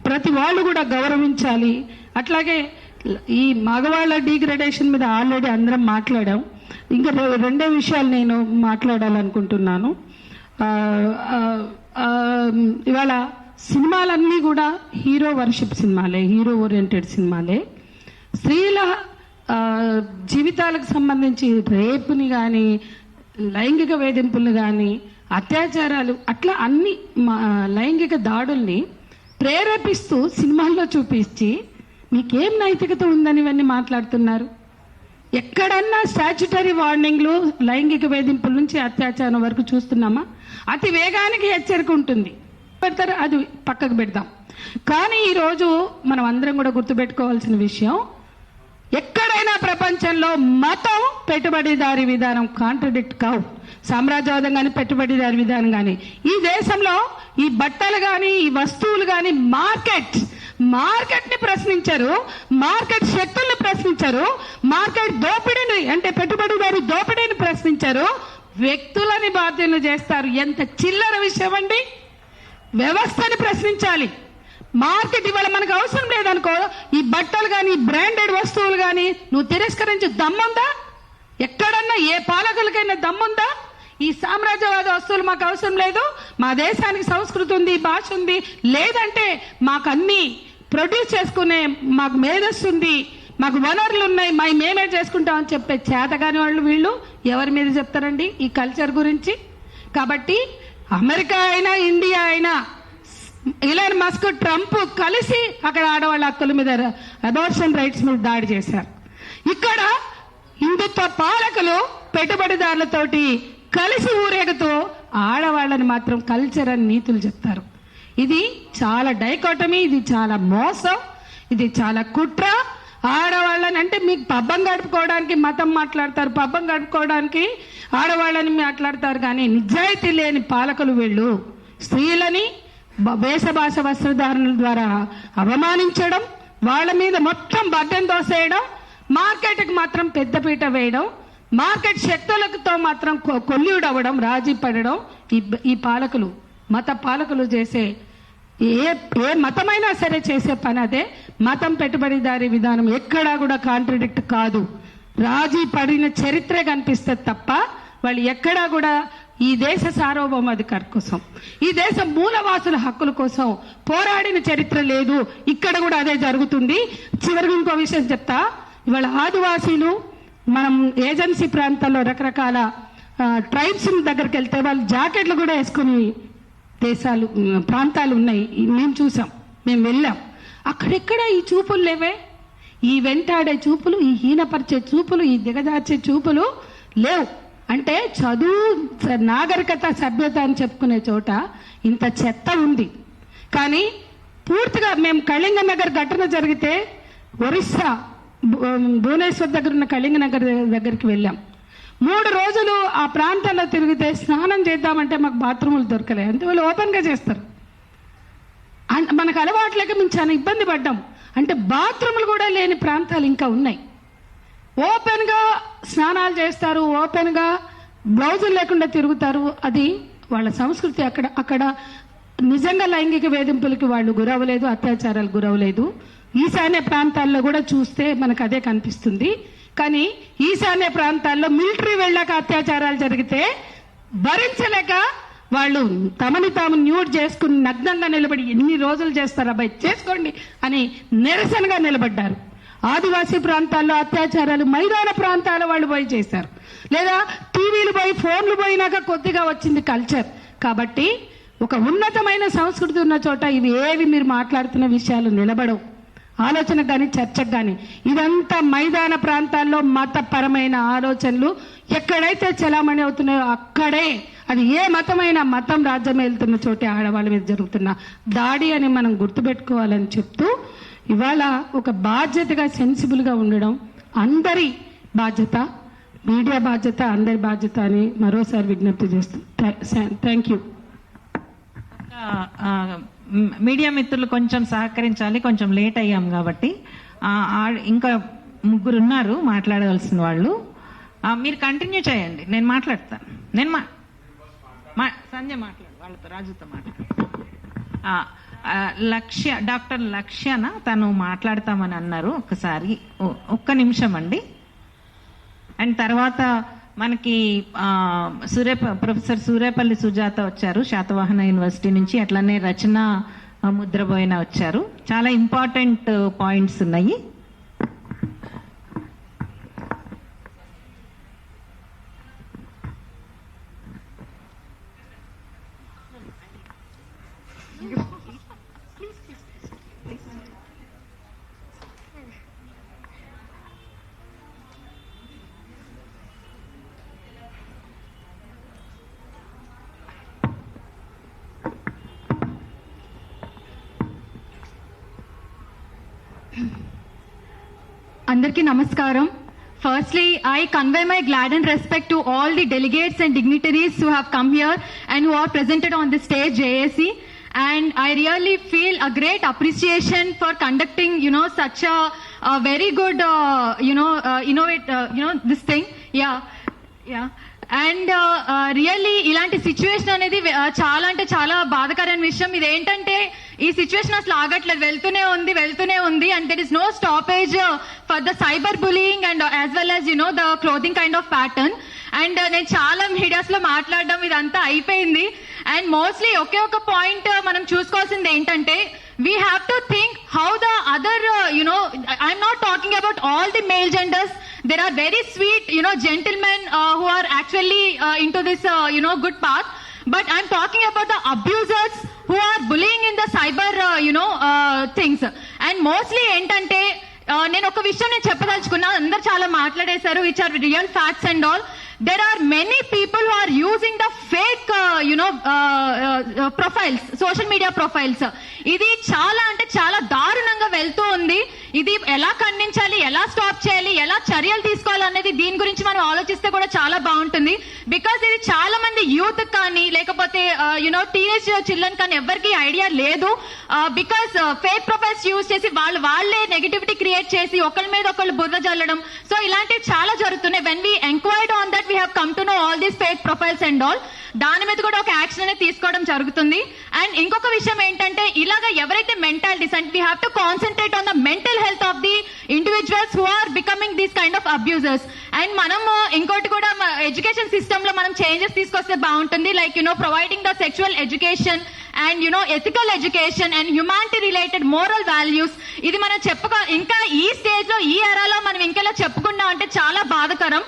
ప్రతి వాళ్ళు కూడా గౌరవించాలి. అట్లాగే ఈ మగవాళ్ళ డిగ్రేడేషన్ మీద ఆల్రెడీ అందరం మాట్లాడాం. ఇంకా రెండే విషయాలు నేను మాట్లాడాలనుకుంటున్నాను. ఇవాళ సినిమాలన్నీ కూడా హీరో వర్షిప్ సినిమాలే, హీరో ఓరియంటెడ్ సినిమాలే. స్త్రీల జీవితాలకు సంబంధించి రేపుని కానీ, లైంగిక వేధింపులు కానీ, అత్యాచారాలు, అట్లా అన్ని లైంగిక దాడుల్ని ప్రేరేపిస్తూ సినిమాల్లో చూపించి మీకేం నైతికత ఉందని ఇవన్నీ మాట్లాడుతున్నారు. ఎక్కడన్నా స్టాచ్యుటరీ వార్నింగ్లు లైంగిక వేధింపుల నుంచి అత్యాచారం వరకు చూస్తున్నామా? అతి వేగానికి హెచ్చరిక ఉంటుంది, పెడతారు, అది పక్కకు పెడదాం. కానీ ఈరోజు మనం అందరం కూడా గుర్తుపెట్టుకోవాల్సిన విషయం, ఎక్కడైనా ప్రపంచంలో మతం పెట్టుబడిదారీ విధానం కాంట్రడిక్ట్ కావు. సామ్రాజ్యవాదం కానీ పెట్టుబడిదారీ విధానం కానీ ఈ దేశంలో ఈ బట్టలు కానీ ఈ వస్తువులు కానీ మార్కెట్ ని ప్రశ్నించారు, మార్కెట్ శక్తుల్ని ప్రశ్నించారు, మార్కెట్ దోపిడీని అంటే పెట్టుబడిదారీ దోపిడీని ప్రశ్నించారు, వ్యక్తులని బాధ్యులు చేస్తారు. ఎంత చిల్లర విషయం అండి. వ్యవస్థని ప్రశ్నించాలి. మార్కెట్ ఇవాళ మనకు అవసరం లేదనుకో, ఈ బట్టలు కానీ బ్రాండెడ్ వస్తువులు కానీ నువ్వు తిరస్కరించి దమ్ముందా? ఎక్కడన్నా ఏ పాలకులకైనా దమ్ముందా? ఈ సామ్రాజ్యవాద వస్తువులు మాకు అవసరం లేదు, మా దేశానికి సంస్కృతి ఉంది, భాష ఉంది, లేదంటే మాకు అన్ని ప్రొడ్యూస్ చేసుకునే మాకు మేధస్సు ఉంది, మాకు వనరులు ఉన్నాయి, మేమే చేసుకుంటామని చెప్పే చేతగాని వాళ్ళు వీళ్ళు ఎవరి మీద చెప్తారండి ఈ కల్చర్ గురించి? కాబట్టి అమెరికా అయినా ఇండియా అయినా ఇలాన్ మస్క్ ట్రంప్ కలిసి అక్కడ ఆడవాళ్ళ హక్కుల మీద అబార్షన్ రైట్స్ మీద దాడి చేశారు. ఇక్కడ హిందుత్వ పాలకులు పెట్టుబడిదారులతోటి కలిసి ఊరేగుతూ ఆడవాళ్ళని మాత్రం కల్చర్ అని నీతులు చెప్తారు. ఇది చాలా డైకోటమీ, ఇది చాలా మోసం, ఇది చాలా కుట్ర. ఆడవాళ్ళని అంటే మీకు పబ్బం గడుపుకోవడానికి మతం మాట్లాడతారు, పబ్బం గడుపుకోవడానికి ఆడవాళ్ళని మాట్లాడతారు, కానీ నిజాయితీ లేని పాలకులు వీళ్ళు. స్త్రీలని వేషభాష వస్త్రధారణల ద్వారా అవమానించడం, వాళ్ళ మీద మొత్తం బడ్డెన్ దోసేయడం, మార్కెట్కి మాత్రం పెద్దపీట వేయడం, మార్కెట్ శక్తులతో మాత్రం కొల్లుడవడం, రాజీ పడడం ఈ పాలకులు, మత పాలకులు చేసే ఏ మతమైనా సరే చేసే పని అదే. మతం పెట్టుబడిదారీ విధానం ఎక్కడా కూడా కాంట్రడిక్ట్ కాదు. రాజీ పడిన చరిత్రే కనిపిస్తుంది తప్ప వాళ్ళు ఎక్కడా కూడా ఈ దేశ సార్వభౌమాధికారి కోసం, ఈ దేశ మూలవాసుల హక్కుల కోసం పోరాడిన చరిత్ర లేదు. ఇక్కడ కూడా అదే జరుగుతుంది. చివరికి ఇంకో విషయం చెప్తా. ఇవాళ ఆదివాసీలు మనం ఏజెన్సీ ప్రాంతాల్లో రకరకాల ట్రైబ్స్ దగ్గరికి వెళ్తే వాళ్ళు జాకెట్లు కూడా వేసుకుని ప్రాంతాలు ఉన్నాయి. మేము చూసాం, మేము వెళ్ళాం. అక్కడెక్కడ ఈ చూపులు లేవే, ఈ వెంటాడే చూపులు, ఈ హీనపరిచే చూపులు, ఈ దిగజార్చే చూపులు లేవు. అంటే చదువు, నాగరికత, సభ్యత అని చెప్పుకునే చోట ఇంత చెత్త ఉంది. కానీ పూర్తిగా మేము కళింగనగర్ ఘటన జరిగితే ఒరిస్సా భువనేశ్వర్ దగ్గర ఉన్న కళింగనగర్ దగ్గరికి వెళ్ళాం. 3 రోజులు ఆ ప్రాంతాల్లో తిరిగితే స్నానం చేద్దామంటే మాకు బాత్రూములు దొరకలే. అంటే వాళ్ళు ఓపెన్గా చేస్తారు. మనకు అలవాట్లేక మేము చాలా ఇబ్బంది పడ్డాం. అంటే బాత్రూములు కూడా లేని ప్రాంతాలు ఇంకా ఉన్నాయి. ఓపెన్గా స్నానాలు చేస్తారు, ఓపెన్గా బ్లౌజులు లేకుండా తిరుగుతారు. అది వాళ్ళ సంస్కృతి. అక్కడ నిజంగా లైంగిక వేధింపులకి వాళ్ళు గురవలేదు, అత్యాచారాలకు గురవలేదు. ఈశాన్య ప్రాంతాల్లో కూడా చూస్తే మనకు అదే కనిపిస్తుంది. కానీ ఈశాన్య ప్రాంతాల్లో మిలిటరీ వెళ్ళాక అత్యాచారాలు జరిగితే భరించలేక వాళ్ళు తమని తాము న్యూడ్ చేసుకుని నగ్నంగా నిలబడి ఎన్ని రోజులు చేస్తారు అబ్బాయి చేసుకోండి అని నిరసనగా నిలబడ్డారు. ఆదివాసీ ప్రాంతాల్లో అత్యాచారాలు మైదాన ప్రాంతాల వాళ్ళు పోయి చేశారు. లేదా టీవీలు పోయి ఫోన్లు పోయినాక కొద్దిగా వచ్చింది కల్చర్. కాబట్టి ఒక ఉన్నతమైన సంస్కృతి ఉన్న చోట ఇవి ఏవి మీరు మాట్లాడుతున్న విషయాలు నిలబడవు, ఆలోచనకు కానీ చర్చకు కానీ. ఇదంతా మైదాన ప్రాంతాల్లో మతపరమైన ఆలోచనలు ఎక్కడైతే చలామణి అవుతున్నాయో అక్కడే, అది ఏ మతమైన మతం రాజ్యం వెళ్తున్న చోటే ఆడవాళ్ళ మీద జరుగుతున్న దాడి అని మనం గుర్తుపెట్టుకోవాలని చెప్తూ, ఇవాళ ఒక బాధ్యతగా సెన్సిబుల్గా ఉండడం అందరి బాధ్యత, మీడియా బాధ్యత, అందరి బాధ్యత అని మరోసారి విజ్ఞప్తి చేస్తూ థ్యాంక్ యూ. మీడియా మిత్రులు కొంచెం సహకరించాలి, కొంచెం లేట్ అయ్యాం కాబట్టి. ఇంకా 3 ఉన్నారు మాట్లాడవలసిన వాళ్ళు. మీరు కంటిన్యూ చేయండి, నేను మాట్లాడతాను. సంజయ్ మాట్లాడు, వాళ్ళతో రాజుతో మాట్లాడు. డాక్టర్ లక్ష్యన తను మాట్లాడతామని అన్నారు. ఒకసారి ఒక్క నిమిషం అండి. అండ్ తర్వాత మనకి ప్రొఫెసర్ సూర్యపల్లి సుజాత వచ్చారు శాతవాహన యూనివర్సిటీ నుంచి. అట్లనే రచన ముద్రబోయిన వచ్చారు. చాలా ఇంపార్టెంట్ పాయింట్స్ ఉన్నాయి. Andarki namaskaram. Firstly, I convey my glad and respect to all the delegates and dignitaries who have come here and who are presented on the stage, JAC. And I really feel a great appreciation for conducting, such a very good, this thing. Yeah. And really ఇలాంటి సిచ్యువేషన్ అనేది చాలా అంటే చాలా బాధాకరమైన విషయం. ఇదేంటంటే ఈ సిచ్యువేషన్ అసలు ఆగట్లేదు, వెళ్తూనే ఉంది and there is no stoppage for the cyber bullying and as well as the clothing kind of pattern. And నేను చాలా మీడియాస్ లో మాట్లాడడం ఇదంతా అయిపోయింది. అండ్ మోస్ట్లీ ఒకే ఒక పాయింట్ మనం చూసుకోవాల్సింది ఏంటంటే we have to think how the other, I'm not talking about all the male genders. There are very sweet, gentlemen who are actually into this, good path. But I'm talking about the abusers who are bullying in the cyber, things. And mostly ఏంటంటే నేను ఒక విషయం నేను చెప్పదలుచుకున్నా, అందరు చాలా మాట్లాడేశారు, which are real facts and all. There are many people who are using the fake, profiles, social media profiles. ఇది చాలా అంటే చాలా దారుణంగా వెళ్తూ ఉంది. ఇది ఎలా ఖండించాలి, ఎలా స్టాప్ చేయాలి, ఎలా చర్యలు తీసుకోవాలి అనేది దీని గురించి మనం ఆలోచిస్తే కూడా చాలా బాగుంటుంది. బికాస్ ఇది చాలా మంది యూత్ కానీ లేకపోతే టీనేజ్ చిల్డ్రన్ కానీ ఎవరికి ఐడియా లేదు. బికాస్ ఫేక్ ప్రొఫైల్స్ యూజ్ చేసి వాళ్ళే నెగటివిటీ క్రియేట్ చేసి ఒకరి మీద ఒకళ్ళు బురద జల్లడం, సో ఇలాంటివి చాలా జరుగుతున్నాయి. When we enquired on that we have come to know all these fake profiles and all. దాని మీద కూడా ఒక యాక్షన్ అనేది తీసుకోవడం జరుగుతుంది. అండ్ ఇంకొక విషయం ఏంటంటే ఇలాగా ఎవరైతే మెంటాలిటీస్ అంటే we have to concentrate on the mental health of the individuals who are becoming these kind of abusers. And మనం ఇంకోటి కూడా ఎడ్యుకేషన్ సిస్టమ్ లో మనం చేంజెస్ తీసుకొస్తే బాగుంటుంది. Like providing the sexual education and ethical education and humanity related moral values. ఇది మనం ఇంకా ఈ స్టేజ్ లో ఈ ఎరాలో మనం ఇంకెలా చెప్పుకున్నాం అంటే చాలా బాధాకరం.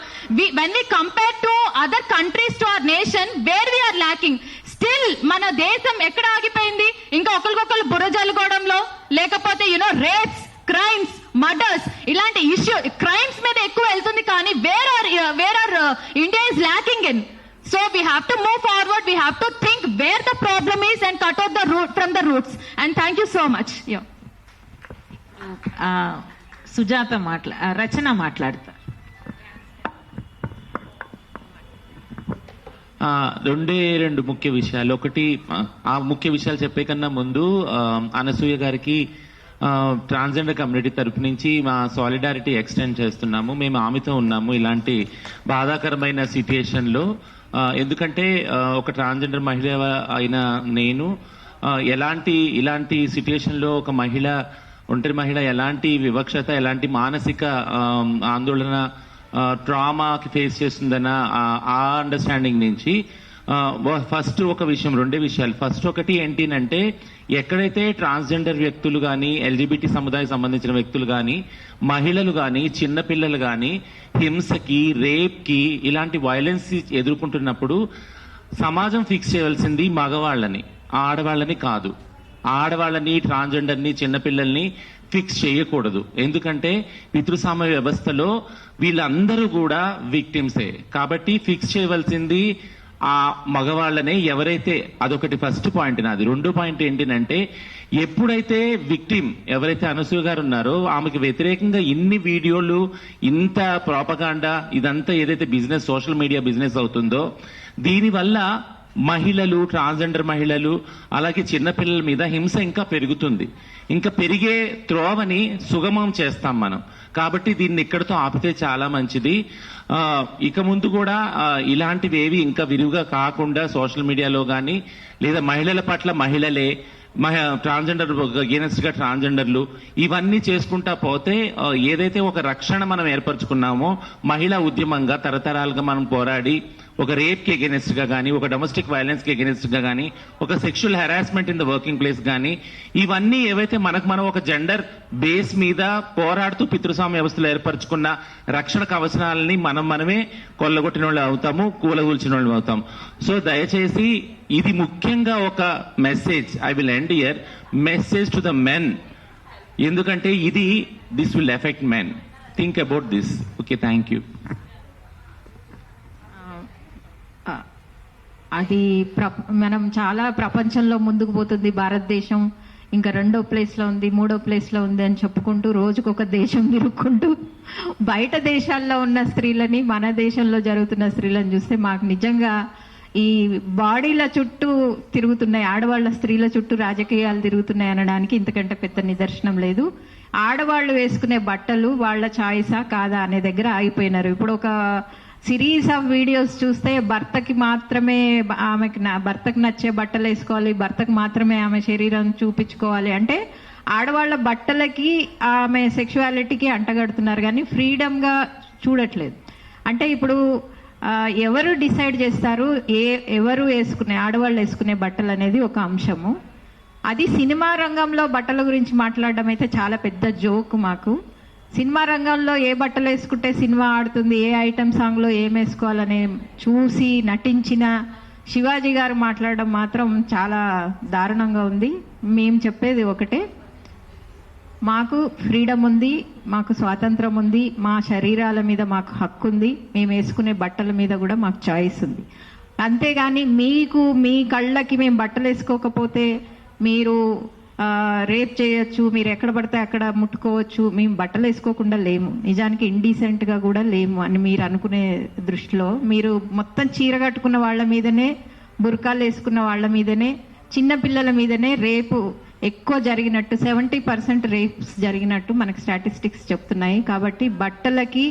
when we compare to other countries to our nation where we are lacking, still మన దేశం ఎక్కడ ఆగిపోయింది? ఇంకా ఒకరికొకరు బుర్ర జల్లుకోవడంలో, లేకపోతే రేప్స్, క్రైమ్స్, మర్డర్స్ ఇలాంటి ఇష్యూ క్రైమ్స్ మీద ఎక్కువ వెళ్తుంది. కానీ where are India is lacking in. So we have to move forward. We have to think where the problem is and cut out the root from the roots. And thank you so much. Sujatha Rachana మాట్లాడతారు. రెండు ముఖ్య విషయాలు. ఒకటి, ఆ ముఖ్య విషయాలు చెప్పే కన్నా ముందు అనసూయ గారికి ట్రాన్స్జెండర్ కమ్యూనిటీ తరపు నుంచి మా సాలిడారిటీ ఎక్స్టెండ్ చేస్తున్నాము. మేము ఆమెతో ఉన్నాము ఇలాంటి బాధాకరమైన సిచ్యుయేషన్ లో. ఎందుకంటే ఒక ట్రాన్స్జెండర్ మహిళ అయిన నేను ఇలాంటి సిచ్యుయేషన్ లో ఒక ఒంటరి మహిళ ఎలాంటి వివక్షత, ఎలాంటి మానసిక ఆందోళన, ట్రామాకి ఫేస్ చేస్తుందన్న ఆ అండర్స్టాండింగ్ నుంచి ఫస్ట్ ఒక విషయం, రెండే విషయాలు. ఫస్ట్ ఒకటి ఏంటినంటే ఎక్కడైతే ట్రాన్స్జెండర్ వ్యక్తులు కానీ, ఎల్జిబిటి సముదాయం సంబంధించిన వ్యక్తులు కానీ, మహిళలు కానీ, చిన్నపిల్లలు కానీ హింసకి, రేప్కి, ఇలాంటి వైలెన్స్ ఎదుర్కొంటున్నప్పుడు సమాజం ఫిక్స్ చేయవలసింది మగవాళ్ళని, ఆడవాళ్ళని కాదు. ఆడవాళ్ళని, ట్రాన్స్జెండర్ని, చిన్నపిల్లల్ని ఫిక్స్ చేయకూడదు. ఎందుకంటే పితృస్వామ్య వ్యవస్థలో వీళ్ళందరూ కూడా విక్టిమ్సే. కాబట్టి ఫిక్స్ చేయవలసింది ఆ మగవాళ్ళనే. ఎవరైతే, అదొకటి ఫస్ట్ పాయింట్ నాది. రెండో పాయింట్ ఏంటినంటే ఎప్పుడైతే విక్టిమ్ ఎవరైతే అనసూయ గారు ఉన్నారో ఆమెకు వ్యతిరేకంగా ఇన్ని వీడియోలు, ఇంత ప్రాపగాండా, ఇదంతా ఏదైతే బిజినెస్, సోషల్ మీడియా బిజినెస్ అవుతుందో దీనివల్ల మహిళలు, ట్రాన్స్జెండర్ మహిళలు, అలాగే చిన్నపిల్లల మీద హింస ఇంకా పెరుగుతుంది. ఇంకా పెరిగే త్రోవని సుగమం చేస్తాం మనం. కాబట్టి దీన్ని ఇక్కడితో ఆపితే చాలా మంచిది. ఇక ముందు కూడా ఇలాంటివేవి ఇంకా విరివిగా కాకుండా సోషల్ మీడియాలో కానీ, లేదా మహిళల పట్ల మహిళలే, ట్రాన్స్జెండర్ అగేనెస్ట్ గా ట్రాన్స్జెండర్లు ఇవన్నీ చేసుకుంటా పోతే ఏదైతే ఒక రక్షణ మనం ఏర్పరచుకున్నామో మహిళా ఉద్యమంగా తరతరాలుగా మనం పోరాడి ఒక రేప్ కి అగేనెస్ట్ గా కానీ, ఒక డొమెస్టిక్ వైలెన్స్ కి అగేనెస్ట్ గా కానీ, ఒక sexual harassment in the working place కానీ, ఇవన్నీ ఏవైతే మనం ఒక జెండర్ బేస్ మీద పోరాడుతూ పితృస్వామ్య వ్యవస్థలో ఏర్పరచుకున్న రక్షణ కవచనాలని మనమే కొల్లగొట్టిన వాళ్ళు అవుతాము, కూలగూల్చిన వాళ్ళు అవుతాం. సో దయచేసి ఇది ముఖ్యంగా ఒక message, I will end here, message to the men. ఎందుకంటే this will affect men. Think about this. Okay, thank you. అది మనం చాలా ప్రపంచంలో ముందుకు పోతుంది భారతదేశం, ఇంకా 2వ ప్లేస్లో ఉంది, 3వ ప్లేస్లో ఉంది అని చెప్పుకుంటూ రోజుకొక దేశం తిరుక్కుంటూ బయట దేశాల్లో ఉన్న స్త్రీలని మన దేశంలో జరుగుతున్న స్త్రీలను చూస్తే మాకు నిజంగా ఈ బాడీల చుట్టూ తిరుగుతున్నాయి, ఆడవాళ్ళ స్త్రీల చుట్టూ రాజకీయాలు తిరుగుతున్నాయి అనడానికి ఇంతకంటే పెద్ద నిదర్శనం లేదు. ఆడవాళ్ళు వేసుకునే బట్టలు వాళ్ళ ఛాయిసా కాదా అనే దగ్గర ఆగిపోయినారు. ఇప్పుడు ఒక సిరీస్ ఆఫ్ వీడియోస్ చూస్తే భర్తకి మాత్రమే భర్తకు నచ్చే బట్టలు వేసుకోవాలి, భర్తకు మాత్రమే ఆమె శరీరం చూపించుకోవాలి అంటే ఆడవాళ్ళ బట్టలకి ఆమె సెక్షువాలిటీకి అంటగడుతున్నారు కానీ ఫ్రీడమ్గా చూడట్లేదు. అంటే ఇప్పుడు ఎవరు డిసైడ్ చేస్తారు ఎవరు వేసుకునే ఆడవాళ్ళు వేసుకునే బట్టలు అనేది ఒక అంశము. అది సినిమా రంగంలో బట్టల గురించి మాట్లాడడం అయితే చాలా పెద్ద జోక్ మాకు. సినిమా రంగంలో ఏ బట్టలు వేసుకుంటే సినిమా ఆడుతుంది, ఏ ఐటమ్ సాంగ్లో ఏం వేసుకోవాలనే చూసి నటించిన శివాజీ గారు మాట్లాడడం మాత్రం చాలా దారుణంగా ఉంది. మేము చెప్పేది ఒకటే, మాకు ఫ్రీడమ్ ఉంది, మాకు స్వాతంత్రం ఉంది, మా శరీరాల మీద మాకు హక్కు ఉంది, మేము వేసుకునే బట్టల మీద కూడా మాకు చాయిస్ ఉంది. అంతేగాని మీ కళ్ళకి మేము బట్టలు వేసుకోకపోతే మీరు రేప్ చేయొచ్చు, మీరు ఎక్కడ పడితే అక్కడ ముట్టుకోవచ్చు, మేము బట్టలు వేసుకోకుండా లేము, నిజానికి ఇండీసెంట్గా కూడా లేము అని మీరు అనుకునే దృష్టిలో మీరు మొత్తం చీర కట్టుకున్న వాళ్ళ మీదనే, బుర్కాలు వేసుకున్న వాళ్ళ మీదనే, చిన్న పిల్లల మీదనే రేపు ఎక్కువ జరిగినట్టు 70% రేప్స్ జరిగినట్టు మనకు స్టాటిస్టిక్స్ చెప్తున్నాయి. కాబట్టి బట్టలకి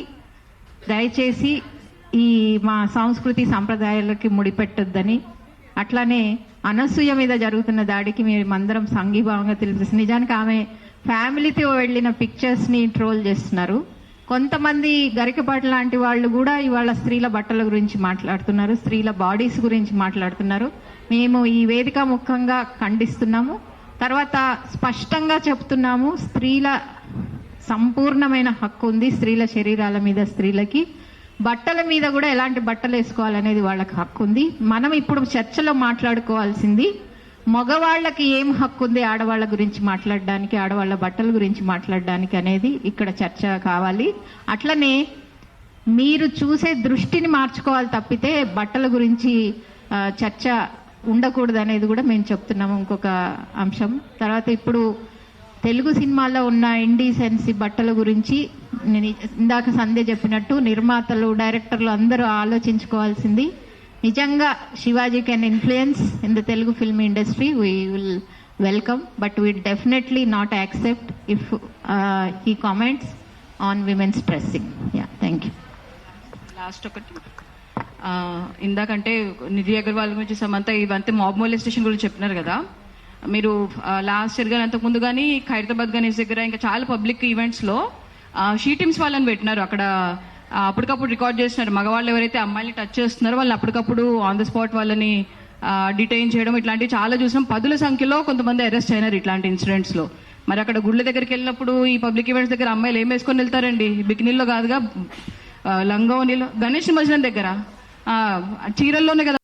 దయచేసి ఈ మా సంస్కృతి సంప్రదాయాలకి ముడిపెట్టొద్దని, అట్లానే అనసూయ మీద జరుగుతున్న దాడికి మేమందరం సంఘీభావంగా తెలియజేస్తుంది. నిజానికి ఆమె ఫ్యామిలీతో వెళ్ళిన పిక్చర్స్ని ట్రోల్ చేస్తున్నారు. కొంతమంది గరికపాటి లాంటి వాళ్ళు కూడా ఇవాళ స్త్రీల బట్టల గురించి మాట్లాడుతున్నారు, స్త్రీల బాడీస్ గురించి మాట్లాడుతున్నారు. మేము ఈ వేదిక ముఖంగా ఖండిస్తున్నాము. తర్వాత స్పష్టంగా చెప్తున్నాము, స్త్రీల సంపూర్ణమైన హక్కు ఉంది, స్త్రీల శరీరాల మీద స్త్రీలకి బట్టల మీద కూడా ఎలాంటి బట్టలు వేసుకోవాలనేది వాళ్ళకి హక్కు ఉంది. మనం ఇప్పుడు చర్చలో మాట్లాడుకోవాల్సింది మగవాళ్ళకి ఏం హక్కు ఉంది ఆడవాళ్ళ గురించి మాట్లాడడానికి, ఆడవాళ్ళ బట్టల గురించి మాట్లాడడానికి అనేది ఇక్కడ చర్చ కావాలి. అట్లనే మీరు చూసే దృష్టిని మార్చుకోవాలి తప్పితే బట్టల గురించి చర్చ ఉండకూడదు అనేది కూడా మేము చెప్తున్నాము. ఇంకొక అంశం తర్వాత ఇప్పుడు తెలుగు సినిమాల్లో ఉన్న ఇండీసెన్సీ బట్టల గురించి నేను ఇందాక సంధ్య చెప్పినట్టు నిర్మాతలు, డైరెక్టర్లు అందరూ ఆలోచించుకోవాల్సింది. నిజంగా Shivaji can influence in the Telugu film industry, we will welcome, but we definitely not accept if he comments on women's dressing. Yeah, thank you. Last ఒకటి, ఇందాకంటే నిధి అగర్వాల్ గురించి సమంత ఇవంతా మాబ్ మొలెస్టేషన్ గురించి చెప్పినారు కదా. మీరు లాస్ట్ ఇయర్ కానీ అంతకుముందు కానీ ఖైరతాబాద్ గణేష్ దగ్గర ఇంకా చాలా పబ్లిక్ ఈవెంట్స్లో షీ టీమ్స్ వాళ్ళని పెట్టినారు. అక్కడ అప్పటికప్పుడు రికార్డ్ చేస్తున్నారు. మగవాళ్ళు ఎవరైతే అమ్మాయిని టచ్ చేస్తున్నారో వాళ్ళని అప్పటికప్పుడు ఆన్ ద స్పాట్ వాళ్ళని డిటైన్ చేయడం ఇట్లాంటివి చాలా చూసినాం. 10ల సంఖ్యలో కొంతమంది అరెస్ట్ అయినారు ఇట్లాంటి ఇన్సిడెంట్స్లో. మరి అక్కడ గుళ్ళ దగ్గరికి వెళ్ళినప్పుడు ఈ పబ్లిక్ ఈవెంట్స్ దగ్గర అమ్మాయిలు ఏం వేసుకొని వెళ్తారండి? బికినీల్లో కాదుగా, లంగా నీళ్ళు. గణేష్ నిమజ్జనం దగ్గర చీరల్లోనే కదా